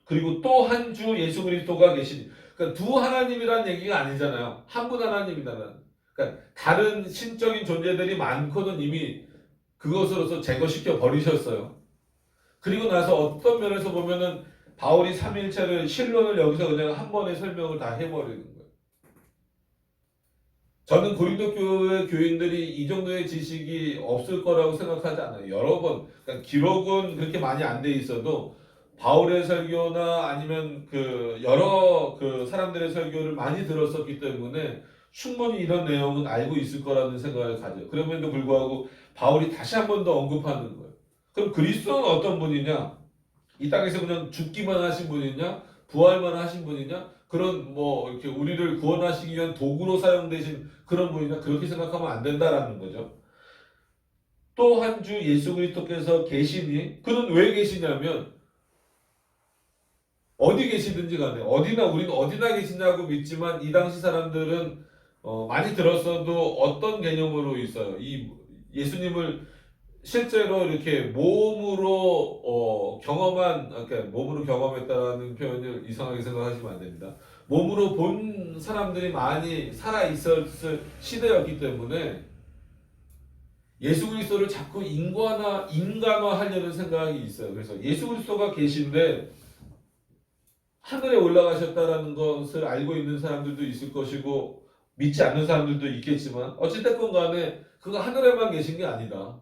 그리고 또 한 주 예수 그리스도가 계시니, 그러니까 두 하나님이란 얘기가 아니잖아요. 한 분 하나님이다는. 그러니까 다른 신적인 존재들이 많고는 이미 그것으로서 제거시켜 버리셨어요. 그리고 나서 어떤 면에서 보면은 바울이 삼일체를 신론을 여기서 그냥 한 번에 설명을 다 해버리는 거예요. 저는 고린도 교회 교인들이 이 정도의 지식이 없을 거라고 생각하지 않아요. 여러 번, 그러니까 기록은 그렇게 많이 안 돼 있어도 바울의 설교나 아니면 그 여러 그 사람들의 설교를 많이 들었었기 때문에 충분히 이런 내용은 알고 있을 거라는 생각을 가져요. 그럼에도 불구하고 바울이 다시 한 번 더 언급하는 거예요. 그럼 그리스도는 어떤 분이냐? 이 땅에서 그냥 죽기만 하신 분이냐? 부활만 하신 분이냐? 그런 뭐 이렇게 우리를 구원하시기 위한 도구로 사용되신 그런 분이냐? 그렇게 생각하면 안 된다라는 거죠. 또 한 주 예수 그리스도께서 계시니 그는 왜 계시냐면 어디 계시든지 간에 어디나 우리는 어디나 계시냐고 믿지만 이 당시 사람들은 많이 들었어도 어떤 개념으로 있어요. 이 예수님을 실제로 이렇게 몸으로 경험한, 그러니까 몸으로 경험했다라는 표현을 이상하게 생각하시면 안 됩니다. 몸으로 본 사람들이 많이 살아 있었을 시대였기 때문에 예수 그리스도를 자꾸 인간화하려는 생각이 있어요. 그래서 예수 그리스도가 계신데 하늘에 올라가셨다라는 것을 알고 있는 사람들도 있을 것이고 믿지 않는 사람들도 있겠지만 어찌됐건 간에 그가 하늘에만 계신 게 아니다.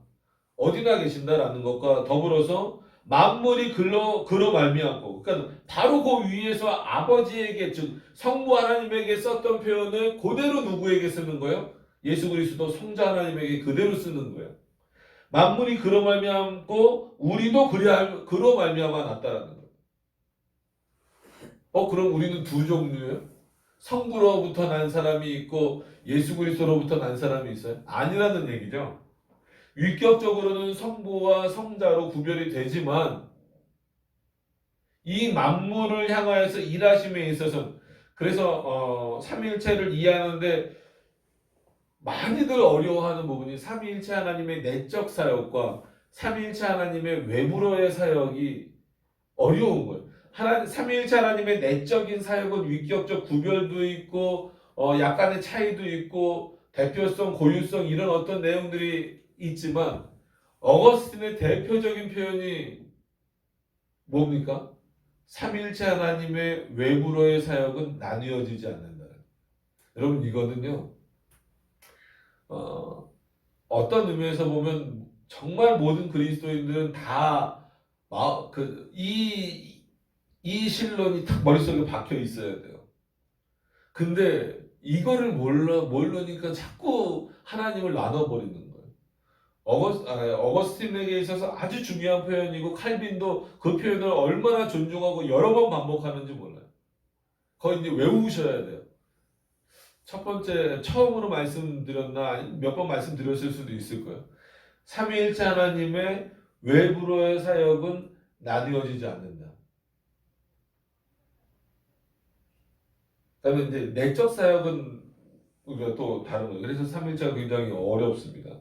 어디나 계신다라는 것과 더불어서 만물이 그로 말미암고 그러니까 바로 그 위에서 아버지에게 즉 성부 하나님에게 썼던 표현을 그대로 누구에게 쓰는 거예요? 예수 그리스도 성자 하나님에게 그대로 쓰는 거예요. 만물이 그로 말미암고 우리도 그로 말미암아 났다라는 거예요. 그럼 우리는 두 종류예요? 성부로부터 난 사람이 있고 예수 그리스도로부터 난 사람이 있어요? 아니라는 얘기죠. 위격적으로는 성부와 성자로 구별이 되지만 이 만물을 향하여서 일하심에 있어서 그래서 삼위일체를 이해하는데 많이들 어려워하는 부분이 삼위일체 하나님의 내적 사역과 삼위일체 하나님의 외부로의 사역이 어려운 거예요. 삼위일체 하나님의 내적인 사역은 위격적 구별도 있고 약간의 차이도 있고 대표성, 고유성 이런 어떤 내용들이 있지만 어거스틴의 대표적인 표현이 뭡니까? 삼위일체 하나님의 외부로의 사역은 나뉘어지지 않는다. 여러분 이거는요. 어떤 의미에서 보면 정말 모든 그리스도인들은 이 신론이 딱 머릿속에 박혀 있어야 돼요. 근데 이거를 모르니까 자꾸 하나님을 나눠버리는 거예요. 어거스틴에게 있어서 아주 중요한 표현이고 칼빈도 그 표현을 얼마나 존중하고 여러 번 반복하는지 몰라요. 거의 이제 외우셔야 돼요. 첫 번째 처음으로 말씀드렸나 몇 번 말씀드렸을 수도 있을 거예요. 삼위일체 하나님의 외부로의 사역은 나뉘어지지 않는다. 그다음에 이제 내적 사역은 우리가 또 다른 거예요. 그래서 삼위일체가 굉장히 어렵습니다.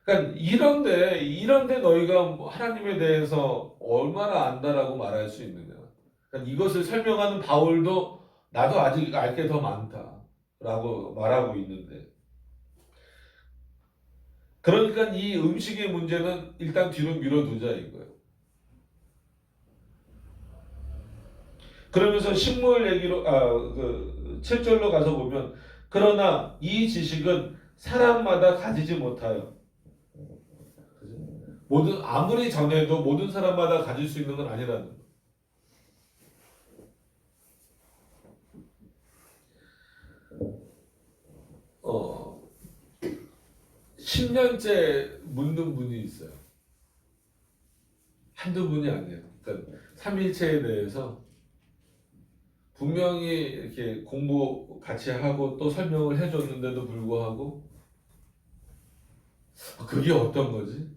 그러니까 이런데 너희가 하나님에 대해서 얼마나 안다라고 말할 수 있느냐. 그러니까 이것을 설명하는 바울도 나도 아직 알 게 더 많다라고 말하고 있는데. 그러니까 이 음식의 문제는 일단 뒤로 밀어두자 이거예요. 그러면서 식물 얘기로 7절로 가서 보면 그러나 이 지식은 사람마다 가지지 못하여 아무리 전해도 모든 사람마다 가질 수 있는 건 아니라는 거예요. 10년째 묻는 분이 있어요. 한두 분이 아니에요. 그러니까 삼일체에 대해서 분명히 이렇게 공부 같이 하고 또 설명을 해줬는데도 불구하고 그게 어떤 거지?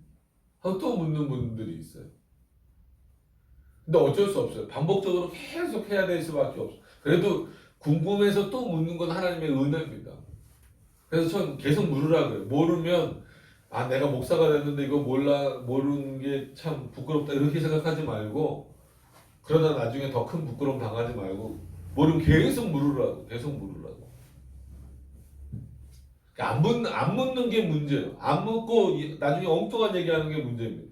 하고 또 묻는 분들이 있어요. 근데 어쩔 수 없어요. 반복적으로 계속 해야 될 수밖에 없어요. 그래도 궁금해서 또 묻는 건 하나님의 은혜입니다. 그래서 전 계속 물으라 그래요. 모르면 내가 목사가 됐는데 이거 모르는 게 참 부끄럽다 이렇게 생각하지 말고 그러다 나중에 더 큰 부끄러움 당하지 말고 모르면 계속 물으라고. 안 묻는 게 문제예요. 안 묻고 나중에 엉뚱한 얘기하는 게 문제입니다.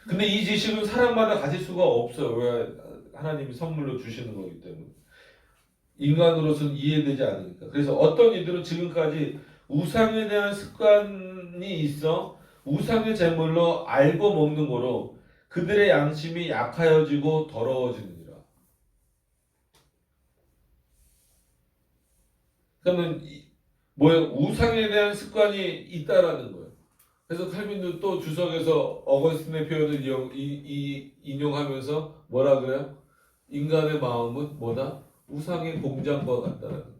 근데 이 지식은 사람마다 가질 수가 없어요. 왜? 하나님이 선물로 주시는 거기 때문에. 인간으로서는 이해되지 않으니까. 그래서 어떤 이들은 지금까지 우상에 대한 습관이 있어 우상의 제물로 알고 먹는 거로 그들의 양심이 약하여지고 더러워지느니라. 그러면 뭐야 우상에 대한 습관이 있다라는 거예요. 그래서 칼빈도 또 주석에서 어거스틴의 표현을 인용하면서 뭐라 그래요? 인간의 마음은 뭐다? 우상의 공장과 같다라는 거예요.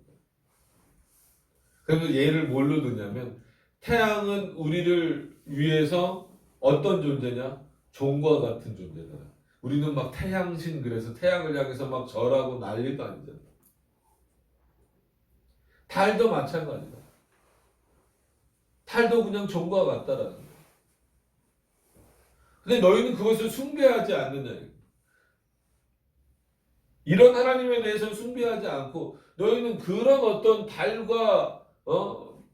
그래서 얘를 뭘로 드냐면 태양은 우리를 위해서 어떤 존재냐? 종과 같은 존재다. 우리는 막 태양신 그래서 태양을 향해서 막 절하고 난리도 아니잖아. 달도 마찬가지다. 달도 그냥 종과 같다라는 거야. 근데 너희는 그것을 숭배하지 않느냐. 이런 하나님에 대해서 숭배하지 않고 너희는 그런 어떤 달과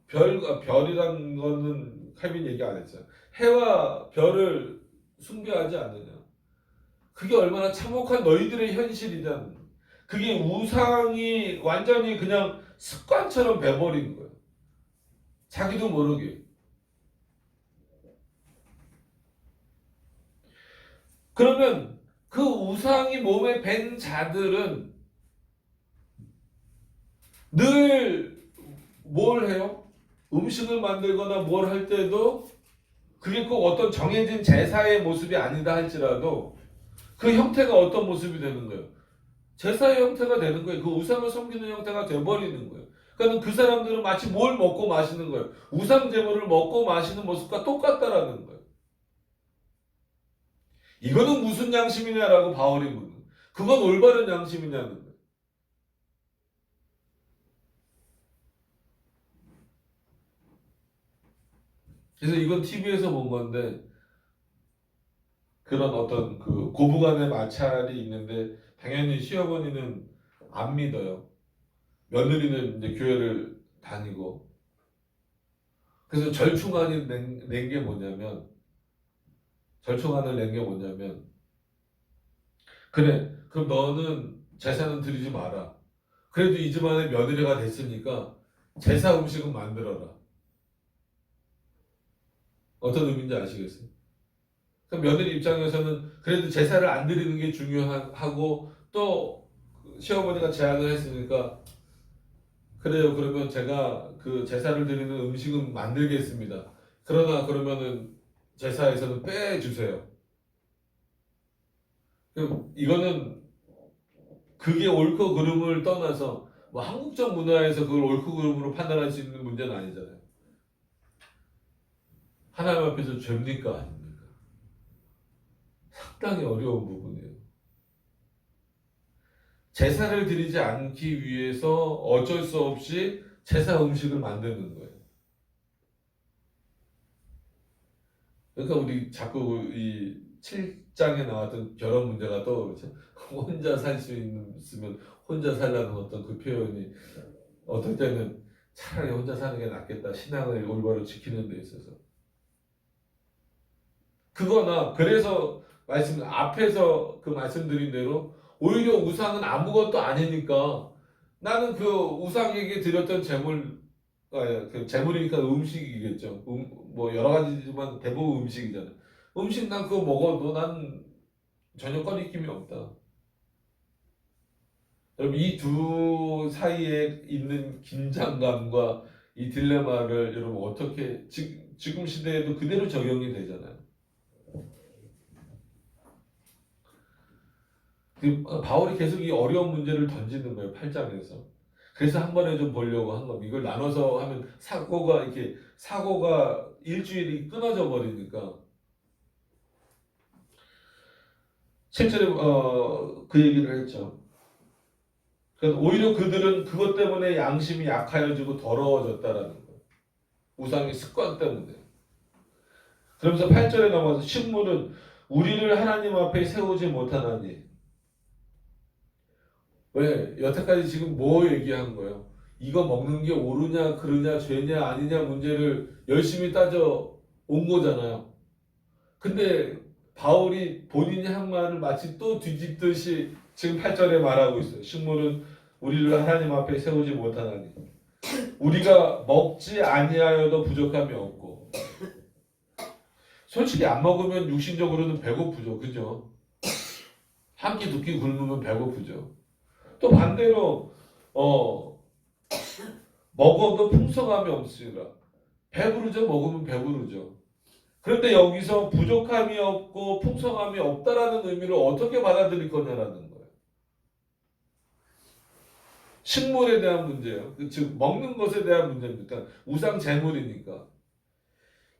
별이란 거는 칼빈 얘기 안 했잖아. 해와 별을 숭배하지 않느냐. 그게 얼마나 참혹한 너희들의 현실이냐. 그게 우상이 완전히 그냥 습관처럼 배버린 거예요. 자기도 모르게. 그러면 그 우상이 몸에 밴 자들은 늘 뭘 해요? 음식을 만들거나 뭘 할 때도 그게 꼭 어떤 정해진 제사의 모습이 아니다 할지라도 그 형태가 어떤 모습이 되는 거예요? 제사의 형태가 되는 거예요. 그 우상을 섬기는 형태가 돼버리는 거예요. 그러니까 그 사람들은 마치 뭘 먹고 마시는 거예요. 우상 제물을 먹고 마시는 모습과 똑같다라는 거예요. 이거는 무슨 양심이냐라고 바울이 묻는 거예요. 그건 올바른 양심이냐는 거예요. 그래서 이건 TV에서 본 건데 그런 어떤 그 고부간의 마찰이 있는데 당연히 시어머니는 안 믿어요. 며느리는 이제 교회를 다니고 그래서 절충안을 낸 게 뭐냐면 그래 그럼 너는 제사는 드리지 마라. 그래도 이 집안의 며느리가 됐으니까 제사 음식은 만들어라. 어떤 의미인지 아시겠어요? 그럼 며느리 입장에서는 그래도 제사를 안 드리는 게 중요하고 또 시어머니가 제안을 했으니까 그래요. 그러면 제가 그 제사를 드리는 음식은 만들겠습니다. 그러나 그러면은 제사에서는 빼주세요. 이거는 그게 옳고 그름을 떠나서 뭐 한국적 문화에서 그걸 옳고 그름으로 판단할 수 있는 문제는 아니잖아요. 하나님 앞에서 죄입니까 아닙니까? 상당히 어려운 부분이에요. 제사를 드리지 않기 위해서 어쩔 수 없이 제사 음식을 만드는 거예요. 그러니까 우리 자꾸 이 7장에 나왔던 결혼 문제가 떠오르죠. 혼자 살 수 있으면 혼자 살라는 어떤 그 표현이 어떨 때는 차라리 혼자 사는 게 낫겠다. 신앙을 올바로 지키는 데 있어서. 그거나 그래서 앞에서 그 말씀드린 대로 오히려 우상은 아무것도 아니니까 나는 그 우상에게 드렸던 그 재물이니까 음식이겠죠. 뭐 여러 가지지만 대부분 음식이잖아. 음식 난 그거 먹어도 난 전혀 꺼리낌이 없다. 여러분 이 두 사이에 있는 긴장감과 이 딜레마를 여러분 어떻게 지금 시대에도 그대로 적용이 되잖아요. 바울이 계속 이 어려운 문제를 던지는 거예요. 8장에서. 그래서 한 번에 좀 보려고 한 겁니다. 이걸 나눠서 하면 사고가 일주일이 끊어져 버리니까 7절에 그 얘기를 했죠. 오히려 그들은 그것 때문에 양심이 약하여지고 더러워졌다라는 거예요. 우상의 습관 때문에. 그러면서 8절에 넘어가서 식물은 우리를 하나님 앞에 세우지 못하나니. 왜? 여태까지 지금 뭐 얘기한 거예요? 이거 먹는 게 옳으냐, 그르냐, 죄냐, 아니냐 문제를 열심히 따져 온 거잖아요. 근데 바울이 본인이 한 말을 마치 또 뒤집듯이 지금 8절에 말하고 있어요. 식물은 우리를 하나님 앞에 세우지 못하나니. 우리가 먹지 아니하여도 부족함이 없고. 솔직히 안 먹으면 육신적으로는 배고프죠. 그죠? 한 끼 두 끼 굶으면 배고프죠. 또 반대로 먹어도 풍성함이 없으리라. 배부르죠. 먹으면 배부르죠. 그런데 여기서 부족함이 없고 풍성함이 없다라는 의미를 어떻게 받아들일 거냐라는 거예요. 식물에 대한 문제예요. 즉 먹는 것에 대한 문제입니까? 우상 제물이니까.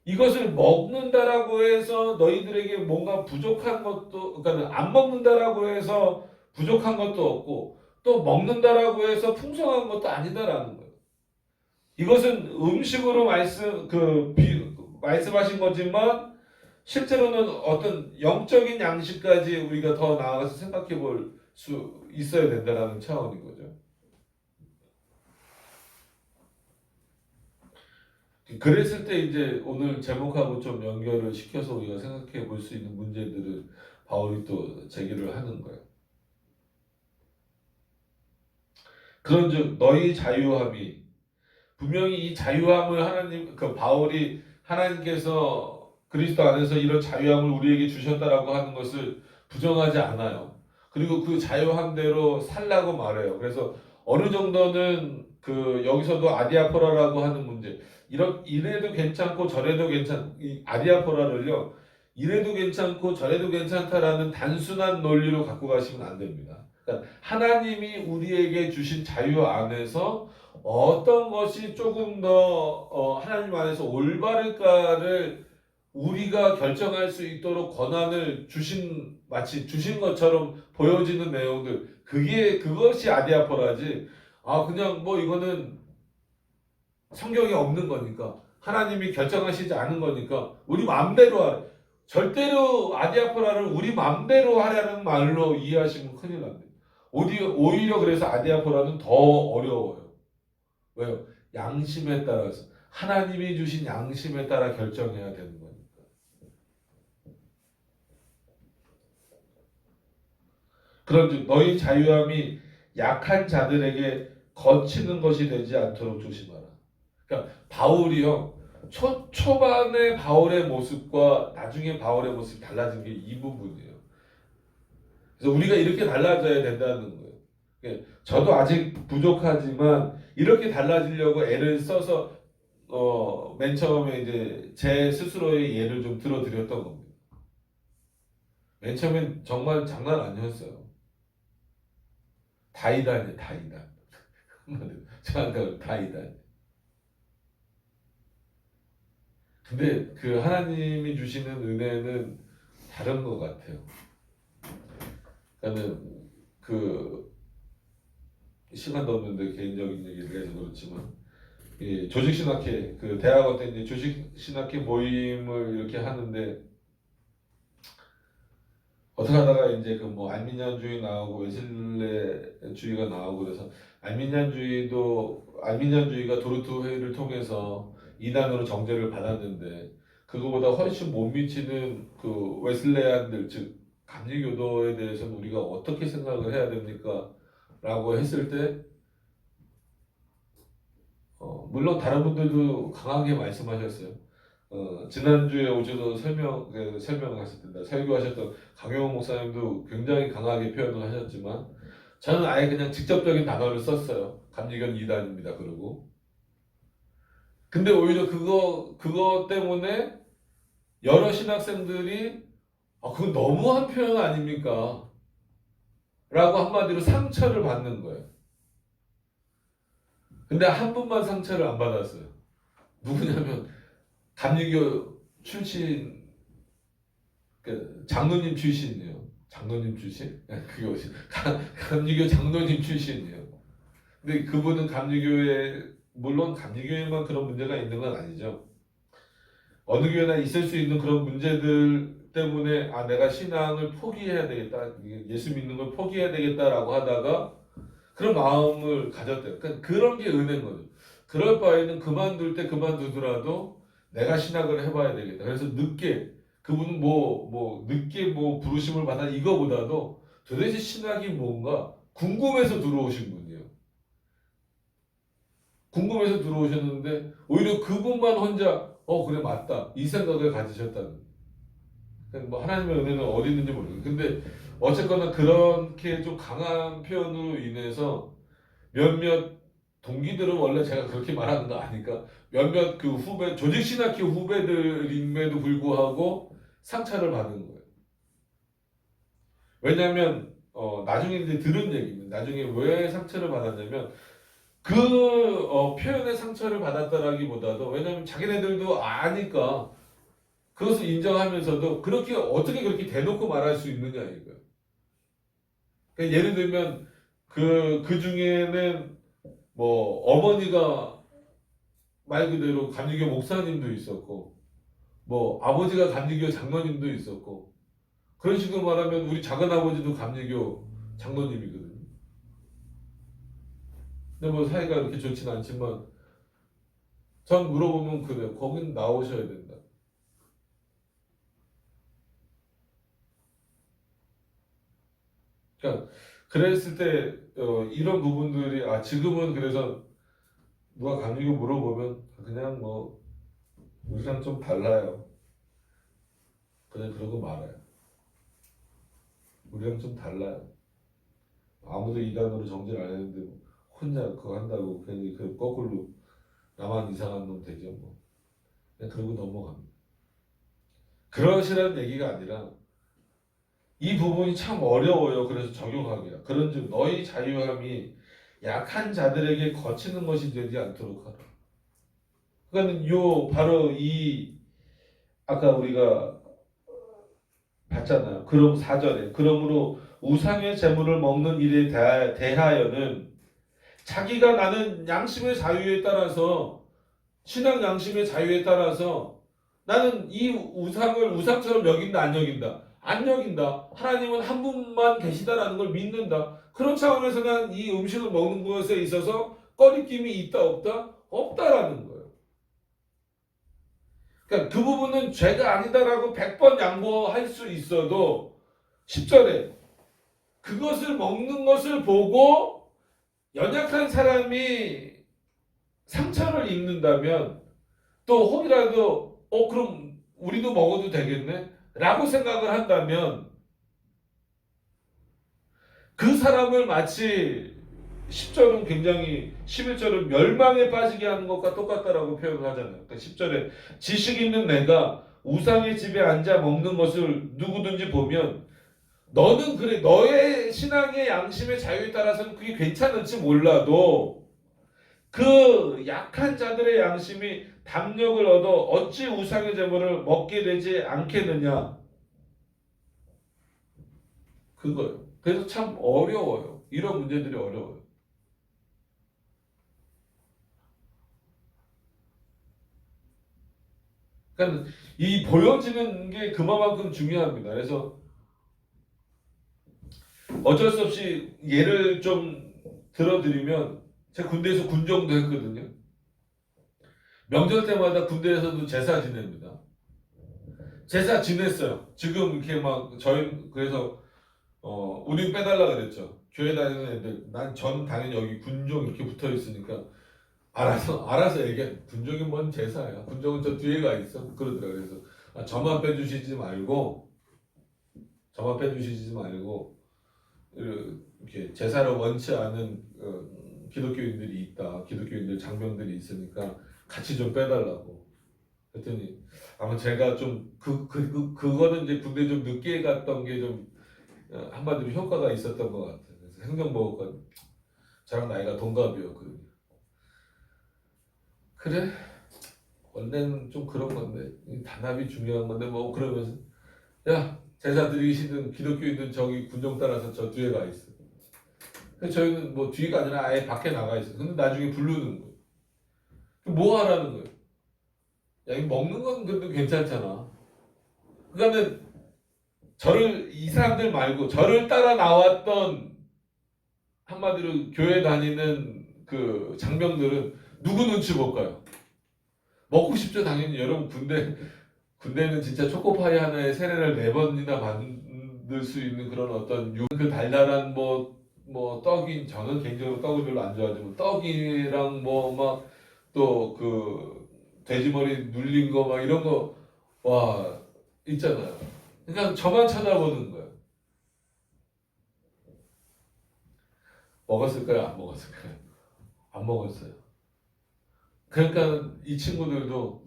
이것을 먹는다라고 해서 너희들에게 뭔가 부족한 것도, 그러니까 안 먹는다라고 해서 부족한 것도 없고 또 먹는다라고 해서 풍성한 것도 아니다라는 거예요. 이것은 음식으로 말씀하신 거지만 실제로는 어떤 영적인 양식까지 우리가 더 나아가서 생각해 볼 수 있어야 된다라는 차원인 거죠. 그랬을 때 이제 오늘 제목하고 좀 연결을 시켜서 우리가 생각해 볼 수 있는 문제들을 바울이 또 제기를 하는 거예요. 그런즉 너희 자유함이, 분명히 이 자유함을 바울이 하나님께서 그리스도 안에서 이런 자유함을 우리에게 주셨다라고 하는 것을 부정하지 않아요. 그리고 그 자유함대로 살라고 말해요. 그래서 어느 정도는 여기서도 아디아포라라고 하는 문제, 이래도 괜찮고 저래도 이 아디아포라를요, 이래도 괜찮고 저래도 괜찮다라는 단순한 논리로 갖고 가시면 안 됩니다. 그러니까 하나님이 우리에게 주신 자유 안에서 어떤 것이 조금 더 하나님 안에서 올바를까를 우리가 결정할 수 있도록 권한을 마치 주신 것처럼 보여지는 내용들, 그것이 아디아포라지. 그냥 뭐 이거는 성경에 없는 거니까, 하나님이 결정하시지 않은 거니까 우리 마음대로 하래. 절대로 아디아포라를 우리 마음대로 하려는 말로 이해하시면 큰일 납니다. 오히려 그래서 아디아포라는 더 어려워요. 왜요? 양심에 따라서, 하나님이 주신 양심에 따라 결정해야 되는 거니까. 그런즉 너희 자유함이 약한 자들에게 거치는 것이 되지 않도록 조심하라. 그러니까 바울이요, 초반의 바울의 모습과 나중에 바울의 모습이 달라진 게 이 부분이에요. 그래서 우리가 이렇게 달라져야 된다는 거예요. 저도 아직 부족하지만 이렇게 달라지려고 애를 써서 맨 처음에 이제 제 스스로의 예를 좀 들어드렸던 겁니다. 맨 처음엔 정말 장난 아니었어요. 다이단이에요, 다이단. 정확하게 다이단. 근데 그 하나님이 주시는 은혜는 다른 것 같아요. 그러니까는 시간도 없는데 개인적인 얘기를 해서 그렇지만, 조직신학회, 대학원 때 이제 조직신학회 모임을 이렇게 하는데, 어떻게 하다가 이제 알미니안주의 나오고 웨슬레주의가 나오고 그래서 알미니안주의가 도르트 회의를 통해서 이단으로 정죄를 받았는데, 그거보다 훨씬 못 미치는 웨슬레안들, 즉 감리교도에 대해서는 우리가 어떻게 생각을 해야 됩니까? 라고 했을 때, 물론 다른 분들도 강하게 말씀하셨어요. 지난주에 오셔서 설명하셨던, 설교하셨던 강영호 목사님도 굉장히 강하게 표현을 하셨지만, 저는 아예 그냥 직접적인 단어를 썼어요. 감리교는 이단입니다. 그러고. 근데 오히려 그거 때문에 여러 신학생들이 그건 너무한 표현 아닙니까? 라고 한마디로 상처를 받는 거예요. 근데 한 분만 상처를 안 받았어요. 누구냐면 감리교 출신, 장로님 출신이에요. 장로님 출신? 그게 감리교 장로님 출신이에요. 근데 그분은 물론 감리교에만 그런 문제가 있는 건 아니죠. 어느 교회나 있을 수 있는 그런 문제들 때문에 내가 신앙을 포기해야 되겠다, 예수 믿는 걸 포기해야 되겠다라고 하다가 그런 마음을 가졌대요. 그러니까 그런 게 은혜인 거죠. 그럴 바에는 그만둘 때 그만두더라도 내가 신학을 해봐야 되겠다. 그래서 그분은 늦게 부르심을 받아 이거보다도 도대체 신학이 뭔가 궁금해서 들어오신 분이에요. 궁금해서 들어오셨는데 오히려 그분만 혼자 그래 맞다 이 생각을 가지셨다는. 하나님의 은혜는 어디 있는지 모르겠어요. 근데 어쨌거나 그렇게 좀 강한 표현으로 인해서 몇몇 동기들은 원래 제가 그렇게 말하는 거 아니까 몇몇 그 후배 조직 신학교 후배들임에도 불구하고 상처를 받은 거예요. 왜냐하면 나중에 이제 들은 얘기입니다. 나중에 왜 상처를 받았냐면 그 표현의 상처를 받았다라기보다도 왜냐하면 자기네들도 아니까 그것을 인정하면서도 그렇게 어떻게 그렇게 대놓고 말할 수 있느냐 이거예요. 그러니까 예를 들면 그 중에는 뭐 어머니가 말 그대로 감리교 목사님도 있었고 뭐 아버지가 감리교 장로님도 있었고 그런 식으로 말하면 우리 작은아버지도 감리교 장로님이거든요. 근데 뭐 사이가 그렇게 좋진 않지만 전 물어보면 그래요. 거긴 나오셔야 된다. 그러니까 그랬을 때 이런 부분들이 지금은 그래서 누가 감리교 물어보면 그냥 뭐 우리랑 좀 달라요. 그냥 그러고 말아요. 우리랑 좀 달라요. 아무도 이단으로 정죄를 안 했는데 뭐 혼자 그거 한다고 괜히 그 거꾸로 나만 이상한 놈 되죠 뭐. 그냥 그러고 넘어갑니다. 그러시라는 얘기가 아니라 이 부분이 참 어려워요. 그래서 적용하기가. 그런즉 너희 자유함이 약한 자들에게 거치는 것이 되지 않도록 하라. 그러니까 바로 이 아까 우리가 봤잖아요. 그럼 4절에 그러므로 우상의 재물을 먹는 일에 대하여는 자기가 나는 양심의 자유에 따라서 신앙 양심의 자유에 따라서 나는 이 우상을 우상처럼 여긴다 안 여긴다 안 여긴다. 하나님은 한 분만 계시다라는 걸 믿는다. 그런 차원에서 난 이 음식을 먹는 것에 있어서 꺼리낌이 있다 없다? 없다라는 거예요. 그러니까 그 부분은 죄가 아니다라고 100번 양보할 수 있어도 10절에 그것을 먹는 것을 보고 연약한 사람이 상처를 입는다면 또 혹이라도 그럼 우리도 먹어도 되겠네? 라고 생각을 한다면 그 사람을 마치 10절은 굉장히 11절은 멸망에 빠지게 하는 것과 똑같다라고 표현을 하잖아요. 그러니까 10절에 지식 있는 내가 우상의 집에 앉아 먹는 것을 누구든지 보면 너는 그래 너의 신앙의 양심의 자유에 따라서는 그게 괜찮을지 몰라도 그 약한 자들의 양심이 담력을 얻어 어찌 우상의 제물을 먹게 되지 않겠느냐 그거예요. 그래서 참 어려워요. 이런 문제들이 어려워요. 그러니까 이 보여지는 게 그만큼 중요합니다. 그래서 어쩔 수 없이 예를 좀 들어드리면 제가 군대에서 군정도 했거든요. 명절 때마다 군대에서도 제사 지냅니다. 제사 지냈어요. 지금 이렇게 막 저희 그래서 우리 빼달라 그랬죠. 교회 다니는 애들 전 당연히 여기 군종 이렇게 붙어 있으니까 알아서 얘기해. 군종이 뭔 제사야. 군종은 저 뒤에 가 있어. 그러더라고요. 그래서 저만 빼주시지 말고 이렇게 제사를 원치 않은 기독교인들이 있다. 기독교인들 장병들이 있으니까 같이 좀 빼달라고. 그랬더니 아마 제가 좀 그거는 이제 군대 좀 늦게 갔던 게 좀 한마디로 효과가 있었던 것 같아요. 그래서 행정보호관 저랑 나이가 동갑이었거든요. 그래? 원래는 좀 그런 건데 단합이 중요한 건데 뭐 그러면서 야 제사 드리기 싫은 기독교인들 저기 군정 따라서 저 뒤에 가 있어. 그래서 저희는 뭐 뒤가 아니라 아예 밖에 나가 있어. 근데 나중에 부르는 거예요. 뭐 하라는 거예요? 야 이거 먹는 건 그래도 괜찮잖아. 그러니까는 이 사람들 말고 저를 따라 나왔던 한마디로 교회 다니는 그 장병들은 누구 눈치 볼까요? 먹고 싶죠 당연히. 여러분 군대는 진짜 초코파이 하나에 세례를 4번이나 받을 수 있는 그런 어떤 그 달달한 뭐 떡이 저는 개인적으로 떡을 별로 안 좋아하지만 떡이랑 뭐 막 또 그 돼지머리 눌린 거 막 이런 거 와 있잖아요. 그러니까 저만 쳐다보는 거예요. 먹었을까요? 안 먹었을까요? 안 먹었어요. 그러니까 이 친구들도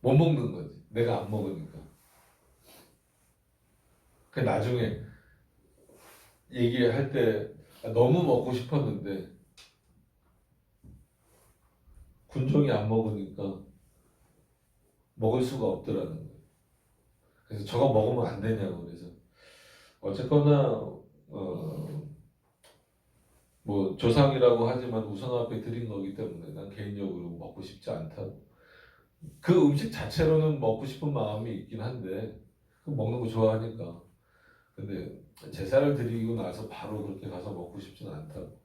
못 먹는 거지. 내가 안 먹으니까. 그 나중에 얘기할 때 너무 먹고 싶었는데 군종이 안 먹으니까 먹을 수가 없더라는 거예요. 그래서 저거 먹으면 안 되냐고. 그래서 어쨌거나 뭐 조상이라고 하지만 우선 앞에 드린 거기 때문에 난 개인적으로 먹고 싶지 않다고. 그 음식 자체로는 먹고 싶은 마음이 있긴 한데 먹는 거 좋아하니까. 근데 제사를 드리고 나서 바로 그렇게 가서 먹고 싶지는 않다고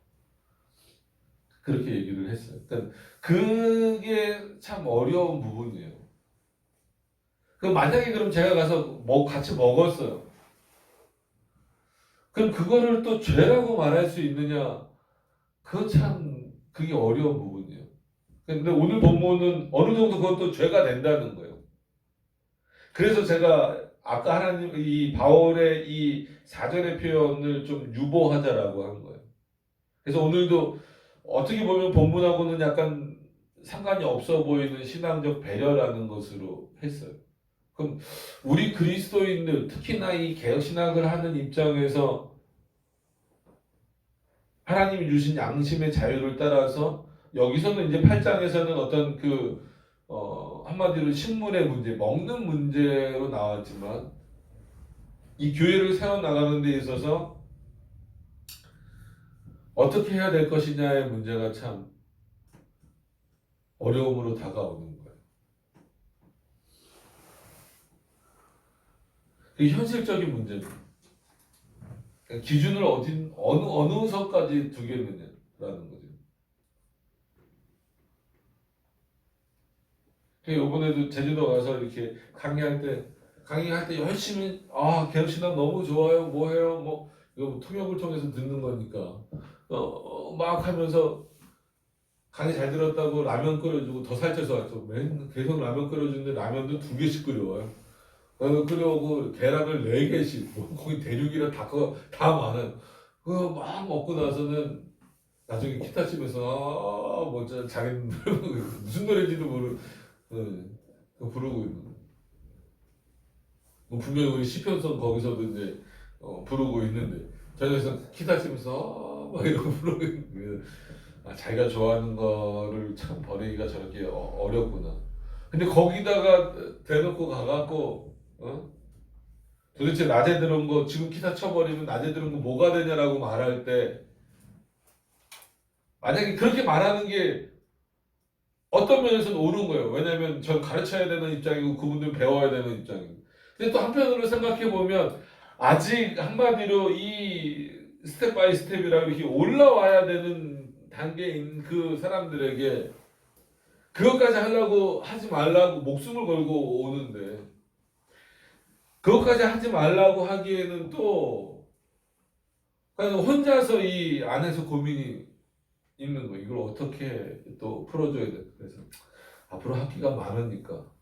그렇게 얘기를 했어요. 그러니까 그게 참 어려운 부분이에요. 그럼 만약에 그럼 제가 가서 같이 먹었어요. 그럼 그거를 또 죄라고 말할 수 있느냐? 그건 참 그게 어려운 부분이에요. 근데 오늘 본문은 어느 정도 그것도 죄가 된다는 거예요. 그래서 제가 아까 하나님 이 바울의 이 4절의 표현을 좀 유보하자라고 한 거예요. 그래서 오늘도 어떻게 보면 본문하고는 약간 상관이 없어 보이는 신앙적 배려라는 것으로 했어요. 그럼 우리 그리스도인들 특히나 이 개혁신학을 하는 입장에서 하나님이 주신 양심의 자유를 따라서 여기서는 이제 8장에서는 어떤 한마디로 식물의 문제, 먹는 문제로 나왔지만 이 교회를 세워나가는 데 있어서 어떻게 해야 될 것이냐의 문제가 참 어려움으로 다가오는 거예요. 이 현실적인 문제입니다. 기준을 어느 선까지 두겠느냐라는 거죠. 이번에도 제주도 가서 이렇게 강의할 때 열심히 개혁신학 너무 좋아요, 뭐해요, 이거 통역을 통해서 듣는 거니까 막 하면서 강의 잘 들었다고 라면 끓여주고 더 살쪄서 왔죠. 계속 라면 끓여주는데 라면도 2개씩 끓여와요. 끓여오고 계란을 4개씩 거기 대륙이랑 다 많아요. 그거 막 먹고 나서는 나중에 기타 치면서 자기는 무슨 노래인지도 부르고 있는 거예요. 분명히 우리 시편성 거기서도 이제 부르고 있는데 저기서 기타 치면서 막 이러고 부르고 있는 거예요. 자기가 좋아하는 거를 참 버리기가 저렇게 어렵구나. 근데 거기다가 대놓고 가갖고 도대체 낮에 들은 거 지금 기타 쳐버리면 낮에 들은 거 뭐가 되냐라고 말할 때 만약에 그렇게 말하는 게 어떤 면에서는 옳은 거예요. 왜냐하면 전 가르쳐야 되는 입장이고 그분들은 배워야 되는 입장이고. 근데 또 한편으로 생각해 보면 아직 한마디로 이 스텝 바이 스텝이라고 이렇게 올라와야 되는 단계인 그 사람들에게 그것까지 하려고 하지 말라고 목숨을 걸고 오는데 그것까지 하지 말라고 하기에는 또 그냥 혼자서 이 안에서 고민이 있는 거. 이걸 어떻게 또 풀어줘야 돼. 그래서 앞으로 학기가 많으니까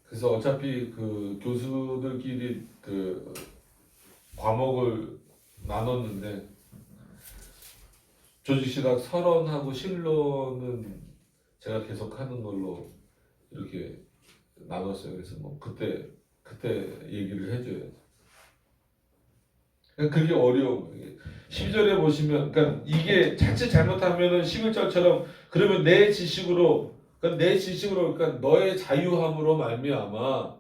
그래서 어차피 그 교수들끼리 그 과목을 나눴는데 조직신학 서론하고 실론은 제가 계속 하는 걸로 이렇게 나눴어요. 그래서 그때 얘기를 해줘야죠. 그게 어려운 거예요. 12절에 보시면, 그러니까 이게 자칫 잘못하면은 11절처럼 그러면 내 지식으로, 그러니까 너의 자유함으로 말미암아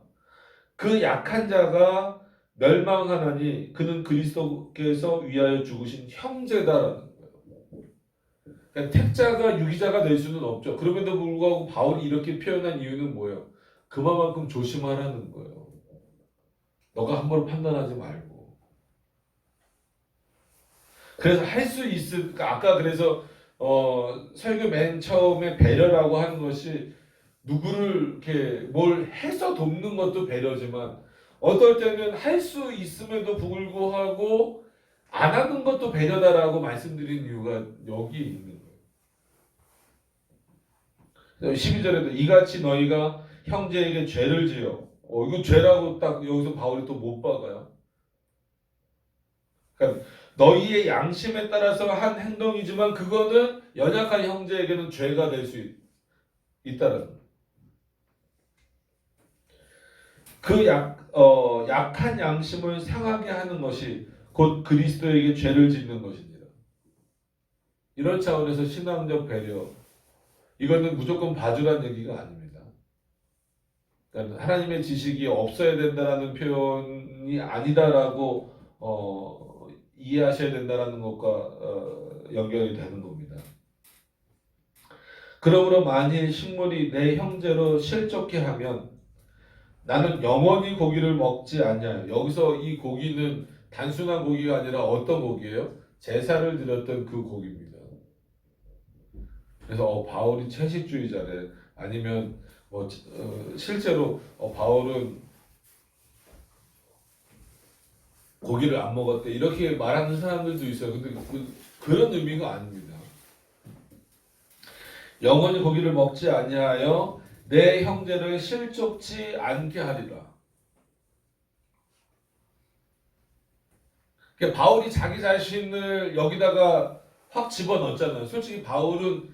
그 약한 자가 멸망하나니 그는 그리스도께서 위하여 죽으신 형제다라는 거예요. 그러니까 택자가 유기자가 될 수는 없죠. 그럼에도 불구하고 바울이 이렇게 표현한 이유는 뭐예요? 그만큼 조심하라는 거예요. 너가 함부로 판단하지 말고. 그래서 할 수 있을까? 아까 그래서 설교 맨 처음에 배려라고 하는 것이 누구를 이렇게 뭘 해서 돕는 것도 배려지만 어떨 때는 할 수 있음에도 불구하고 안 하는 것도 배려다라고 말씀드린 이유가 여기 있는 거예요. 12절에도 이같이 너희가 형제에게 죄를 지어. 이거 죄라고 딱 여기서 바울이 또 못 박아요. 그러니까 너희의 양심에 따라서 한 행동이지만 그거는 연약한 형제에게는 죄가 될 수 있다는 거예요. 그 약한 양심을 상하게 하는 것이 곧 그리스도에게 죄를 짓는 것입니다. 이런 차원에서 신앙적 배려, 이거는 무조건 봐주란 얘기가 아닙니다. 그러니까 하나님의 지식이 없어야 된다라는 표현이 아니다라고 이해하셔야 된다라는 것과 연결이 되는 겁니다. 그러므로 만일 식물이 내 형제로 실족해 하면 나는 영원히 고기를 먹지 않냐. 여기서 이 고기는 단순한 고기가 아니라 어떤 고기예요? 제사를 드렸던 그 고기입니다. 그래서 바울이 채식주의자래. 아니면 실제로 바울은 고기를 안 먹었대. 이렇게 말하는 사람들도 있어요. 근데 그런 의미가 아닙니다. 영원히 고기를 먹지 아니하여 내 형제를 실족치 않게 하리라. 그러니까 바울이 자기 자신을 여기다가 확 집어넣었잖아요. 솔직히 바울은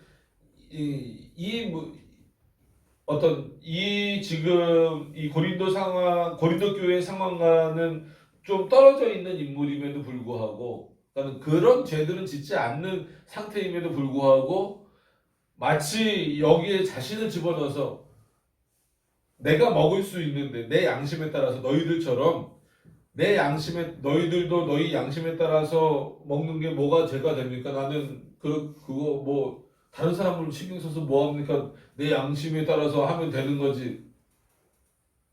지금 이 고린도 교회 상황과는 좀 떨어져 있는 인물임에도 불구하고, 그러니까 그런 죄들은 짓지 않는 상태임에도 불구하고 마치 여기에 자신을 집어넣어서 내가 먹을 수 있는데 내 양심에 따라서 너희들처럼 너희들도 너희 양심에 따라서 먹는 게 뭐가 죄가 됩니까? 나는 그거 뭐 다른 사람을 신경 써서 뭐 합니까? 내 양심에 따라서 하면 되는 거지.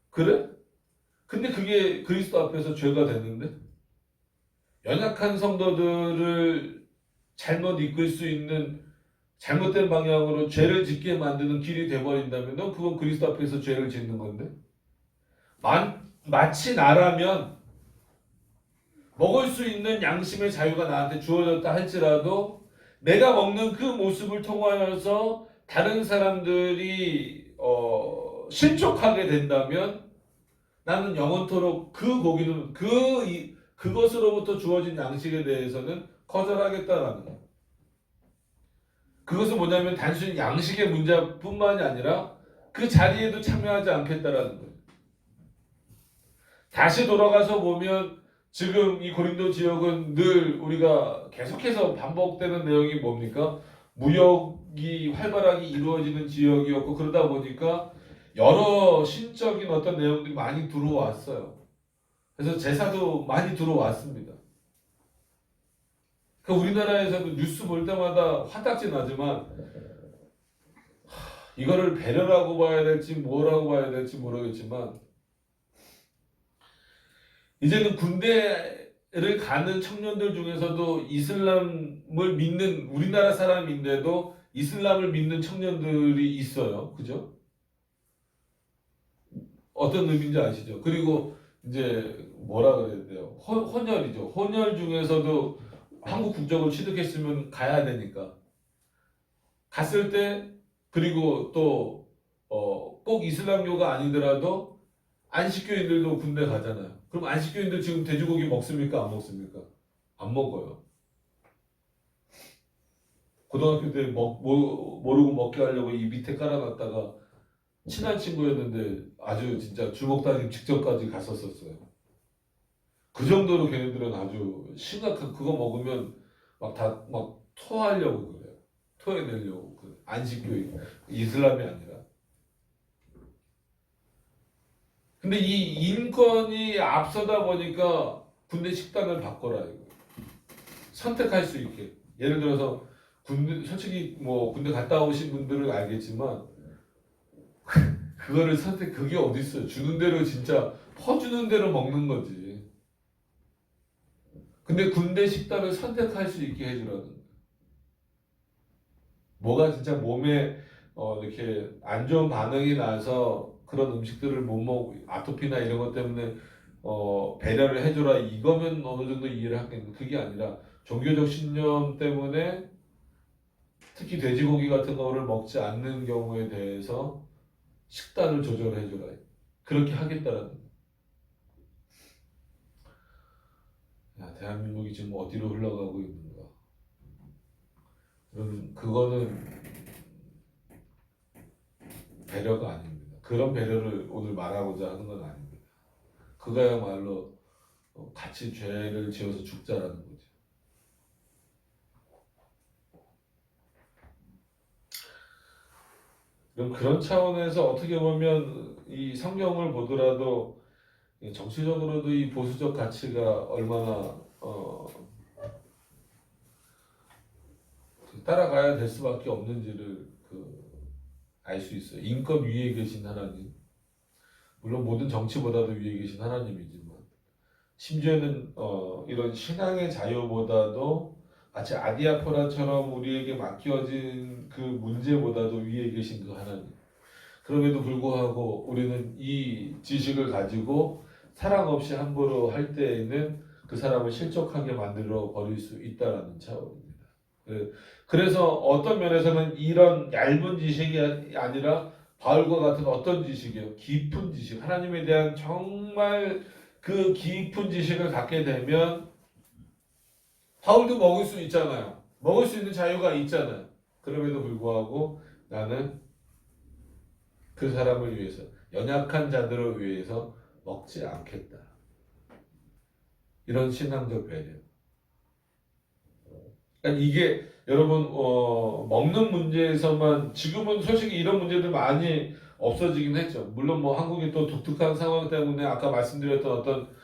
그래? 근데 그게 그리스도 앞에서 죄가 되는데? 연약한 성도들을 잘못 이끌 수 있는 잘못된 방향으로 죄를 짓게 만드는 길이 돼버린다면 그건 그리스도 앞에서 죄를 짓는 건데? 마치 나라면 먹을 수 있는 양심의 자유가 나한테 주어졌다 할지라도 내가 먹는 그 모습을 통하여서 다른 사람들이 실족하게 된다면 나는 영원토록 그 고기는 그것으로부터 주어진 양식에 대해서는 거절하겠다라는 거예요. 그것은 뭐냐면 단순히 양식의 문제뿐만이 아니라 그 자리에도 참여하지 않겠다라는 거예요. 다시 돌아가서 보면 지금 이 고린도 지역은 늘 우리가 계속해서 반복되는 내용이 뭡니까? 무역이 활발하게 이루어지는 지역이었고, 그러다 보니까 여러 신적인 어떤 내용들이 많이 들어왔어요. 그래서 제사도 많이 들어왔습니다. 우리나라에서도 뉴스 볼 때마다 화딱지 나지만 이거를 배려라고 봐야 될지 뭐라고 봐야 될지 모르겠지만 이제는 군대를 가는 청년들 중에서도 이슬람을 믿는, 우리나라 사람인데도 이슬람을 믿는 청년들이 있어요. 그죠? 어떤 의미인지 아시죠? 그리고 이제 뭐라 그래야 돼요? 혼혈이죠. 혼혈 중에서도 한국 국적을 취득했으면 가야 되니까. 갔을 때, 그리고 또 꼭 이슬람교가 아니더라도 안식교인들도 군대 가잖아요. 그럼 안식교인들 지금 돼지고기 먹습니까? 안 먹습니까? 안 먹어요. 고등학교 때 모르고 먹게 하려고 이 밑에 깔아놨다가 친한 친구였는데 아주 진짜 주먹다짐 직전까지 갔었어요. 그 정도로 걔네들은 아주 심각한, 그거 먹으면 막 토하려고 그래요. 토해내려고. 안식교인, 이슬람이 아니라. 근데 이 인권이 앞서다 보니까 군대 식단을 바꿔라 이거. 선택할 수 있게. 예를 들어서 솔직히 뭐 군대 갔다 오신 분들은 알겠지만 그거를 그게 어디 있어요? 주는 대로 진짜 퍼주는 대로 먹는 거지. 근데 군대 식단을 선택할 수 있게 해주라는 거예요. 뭐가 진짜 몸에 이렇게 안 좋은 반응이 나서 그런 음식들을 못 먹고 아토피나 이런 것 때문에 배려를 해줘라 이거면 어느 정도 이해를 하겠는데, 그게 아니라 종교적 신념 때문에 특히 돼지고기 같은 거를 먹지 않는 경우에 대해서 식단을 조절해줘라. 그렇게 하겠다라는 거예요. 야, 대한민국이 지금 어디로 흘러가고 있는가? 그거는 배려가 아닙니다. 그런 배려를 오늘 말하고자 하는 건 아닙니다. 그거야말로 같이 죄를 지어서 죽자라는 거죠. 그런 차원에서 어떻게 보면 이 성경을 보더라도 정치적으로도 이 보수적 가치가 얼마나 따라가야 될 수밖에 없는지를 알 수 있어요. 인권 위에 계신 하나님, 물론 모든 정치보다도 위에 계신 하나님이지만 심지어는 이런 신앙의 자유보다도 마치 아디아포라처럼 우리에게 맡겨진 그 문제보다도 위에 계신 그 하나님. 그럼에도 불구하고 우리는 이 지식을 가지고 사랑 없이 함부로 할 때에는 그 사람을 실족하게 만들어 버릴 수 있다라는 차원입니다. 그래서 어떤 면에서는 이런 얇은 지식이 아니라 바울과 같은 어떤 지식이요? 깊은 지식. 하나님에 대한 정말 그 깊은 지식을 갖게 되면 바울도 먹을 수 있잖아요. 먹을 수 있는 자유가 있잖아요. 그럼에도 불구하고 나는 그 사람을 위해서, 연약한 자들을 위해서 먹지 않겠다. 이런 신앙적 배려. 그러니까 이게 여러분 먹는 문제에서만 지금은 솔직히 이런 문제들 많이 없어지긴 했죠. 물론 뭐 한국이 또 독특한 상황 때문에 아까 말씀드렸던 어떤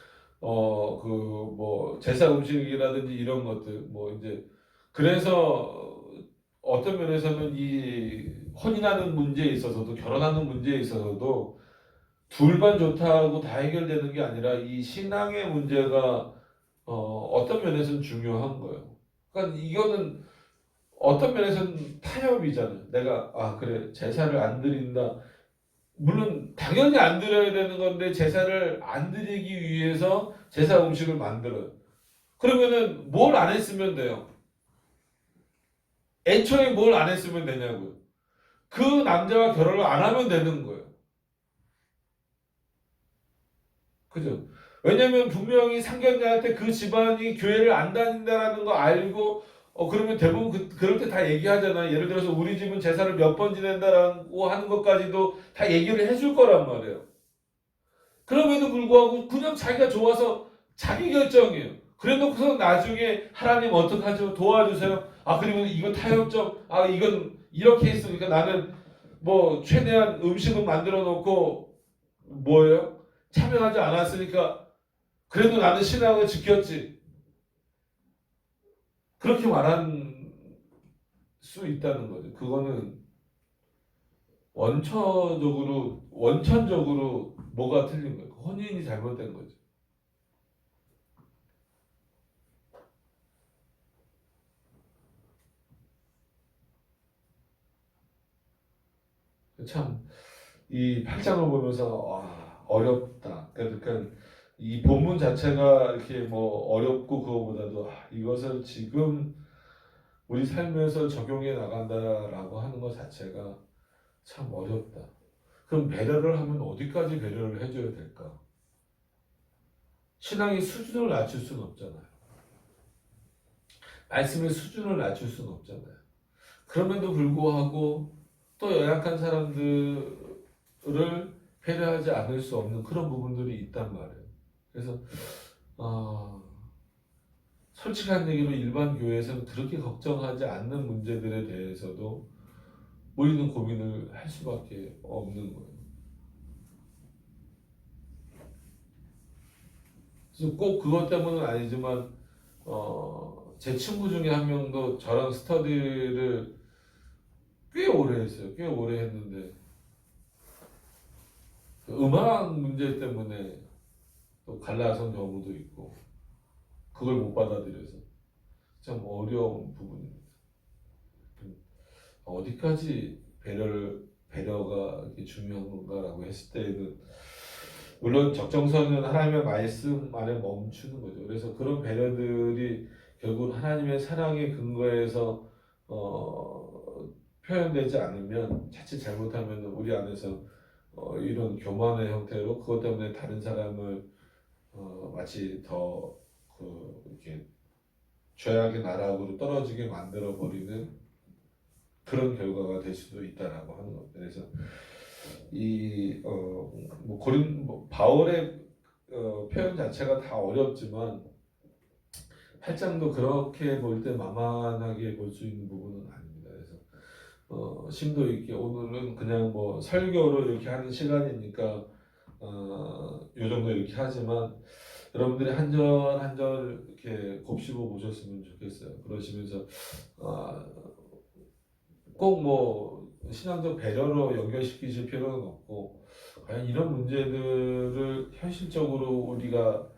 그 뭐 제사 음식이라든지 이런 것들 뭐 이제 그래서 어떤 면에서는 이 혼인하는 문제에 있어서도 결혼하는 문제에 있어서도 둘만 좋다고 다 해결되는 게 아니라 이 신앙의 문제가 어떤 면에서는 중요한 거예요. 그러니까 이거는 어떤 면에서는 타협이잖아요. 내가 그래 제사를 안 드린다. 물론 당연히 안 드려야 되는 건데 제사를 안 드리기 위해서 제사 음식을 만들어요. 그러면은 뭘 안 했으면 돼요? 애초에 뭘 안 했으면 되냐고요. 그 남자와 결혼을 안 하면 되는 거예요. 그죠? 왜냐면 분명히 상견례할 때 그 집안이 교회를 안 다닌다라는 거 알고 그러면 대부분 그럴 때 다 얘기하잖아요. 예를 들어서 우리 집은 제사를 몇 번 지낸다라고 하는 것까지도 다 얘기를 해줄 거란 말이에요. 그럼에도 불구하고 그냥 자기가 좋아서 자기 결정이에요. 그래 놓고서 나중에 하나님 어떡하죠? 도와주세요. 그리고 이거 타협점. 이건 이렇게 했으니까 나는 뭐 최대한 음식은 만들어 놓고 뭐예요? 참여하지 않았으니까 그래도 나는 신앙을 지켰지. 그렇게 말한 수 있다는 거죠. 그거는 원천적으로 뭐가 틀린 거예요. 혼인이 잘못된 거죠. 참, 이 8장을 보면서, 어렵다. 그러니까 이 본문 자체가 이렇게 뭐 어렵고 그거보다도 이것을 지금 우리 삶에서 적용해 나간다라고 하는 것 자체가 참 어렵다. 그럼 배려를 하면 어디까지 배려를 해줘야 될까? 신앙의 수준을 낮출 수는 없잖아요. 말씀의 수준을 낮출 수는 없잖아요. 그럼에도 불구하고 또 연약한 사람들을 배려하지 않을 수 없는 그런 부분들이 있단 말이에요. 그래서 솔직한 얘기로 일반 교회에서는 그렇게 걱정하지 않는 문제들에 대해서도 우리는 고민을 할 수밖에 없는 거예요. 그래서 꼭 그것 때문은 아니지만 제 친구 중에 한 명도 저랑 스터디를 꽤 오래 했어요. 꽤 오래 했는데 음악 문제 때문에 또 갈라선 경우도 있고 그걸 못 받아들여서 참 어려운 부분입니다. 어디까지 배려가 중요한 건가라고 했을 때는 물론 적정선은 하나님의 말씀 안에 멈추는 거죠. 그래서 그런 배려들이 결국 하나님의 사랑의 근거에서 표현되지 않으면 자칫 잘못하면 우리 안에서 이런 교만의 형태로 그것 때문에 다른 사람을 마치 더 이렇게 죄악의 나락으로 떨어지게 만들어 버리는 그런 결과가 될 수도 있다라고 하는 겁니다. 그래서 바울의 표현 자체가 다 어렵지만 8장도 그렇게 볼 때 만만하게 볼 수 있는 부분은 아닙니다. 그래서 심도 있게 오늘은 그냥 뭐 설교로 이렇게 하는 시간이니까 요 정도 이렇게 하지만 여러분들이 한 절 한 절 이렇게 곱씹어 보셨으면 좋겠어요. 그러시면서 꼭 뭐 신앙적 배려로 연결시키실 필요는 없고 과연 이런 문제들을 현실적으로 우리가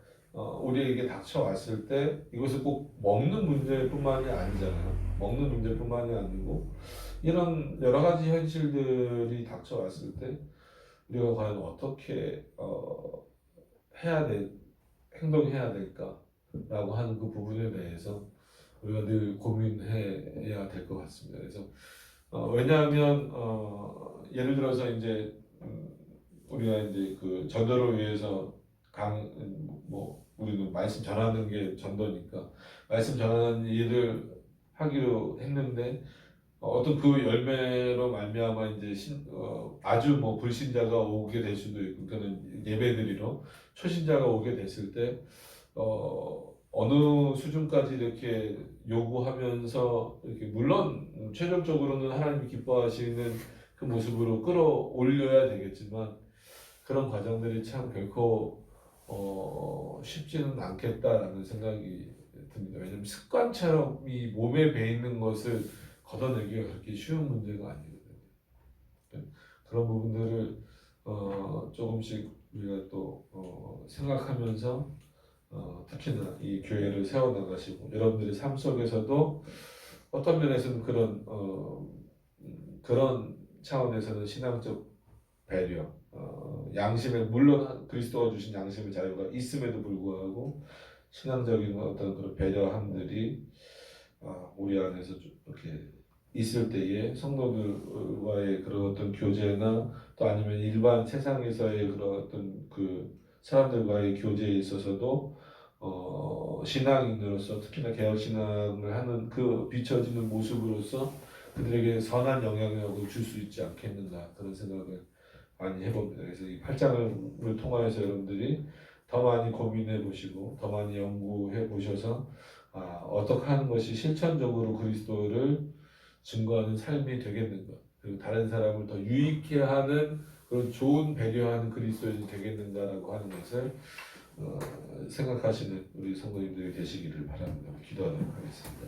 우리에게 닥쳐왔을 때 이것을 꼭 먹는 문제뿐만이 아니잖아요. 먹는 문제뿐만이 아니고 이런 여러 가지 현실들이 닥쳐왔을 때 우리가 과연 어떻게 행동해야 될까라고 하는 그 부분에 대해서 우리가 늘 고민해야 될 것 같습니다. 그래서 왜냐하면 예를 들어서 이제 우리가 이제 그 전도를 위해서 우리는 말씀 전하는 게 전도니까 말씀 전하는 일을 하기로 했는데 어떤 그 열매로 말미암아 이제 아주 뭐 불신자가 오게 될 수도 있고 그는 예배드리러 초신자가 오게 됐을 때 어느 수준까지 이렇게 요구하면서 이렇게 물론 최종적으로는 하나님이 기뻐하시는 그 모습으로 끌어올려야 되겠지만 그런 과정들이 참 결코 쉽지는 않겠다라는 생각이 듭니다. 왜냐하면 습관처럼 이 몸에 배 있는 것을 걷어내기가 그렇게 쉬운 문제가 아니거든요. 그런 부분들을 조금씩 우리가 또 생각하면서 특히나 이 교회를 세워나가시고 여러분들의 삶 속에서도 어떤 면에서는 그런 차원에서는 신앙적 배려, 양심에 물론 그리스도가 주신 양심의 자유가 있음에도 불구하고 신앙적인 어떤 그런 배려함들이 우리 안에서 이렇게 있을 때에 성도들과의 그런 어떤 교제나 또 아니면 일반 세상에서의 그런 어떤 그 사람들과의 교제에 있어서도 신앙인으로서 특히나 개혁신앙을 하는 그 비춰지는 모습으로서 그들에게 선한 영향력을 줄 수 있지 않겠는가 그런 생각을 많이 해봅니다. 그래서 이 8장을 통하여서 여러분들이 더 많이 고민해 보시고 더 많이 연구해 보셔서 어떻게 하는 것이 실천적으로 그리스도를 증거하는 삶이 되겠는가 그리고 다른 사람을 더 유익해 하는 그런 좋은 배려하는 그리스도인이 되겠는가라고 하는 것을 생각하시는 우리 성도님들이 되시기를 바랍니다. 기도하도록 하겠습니다.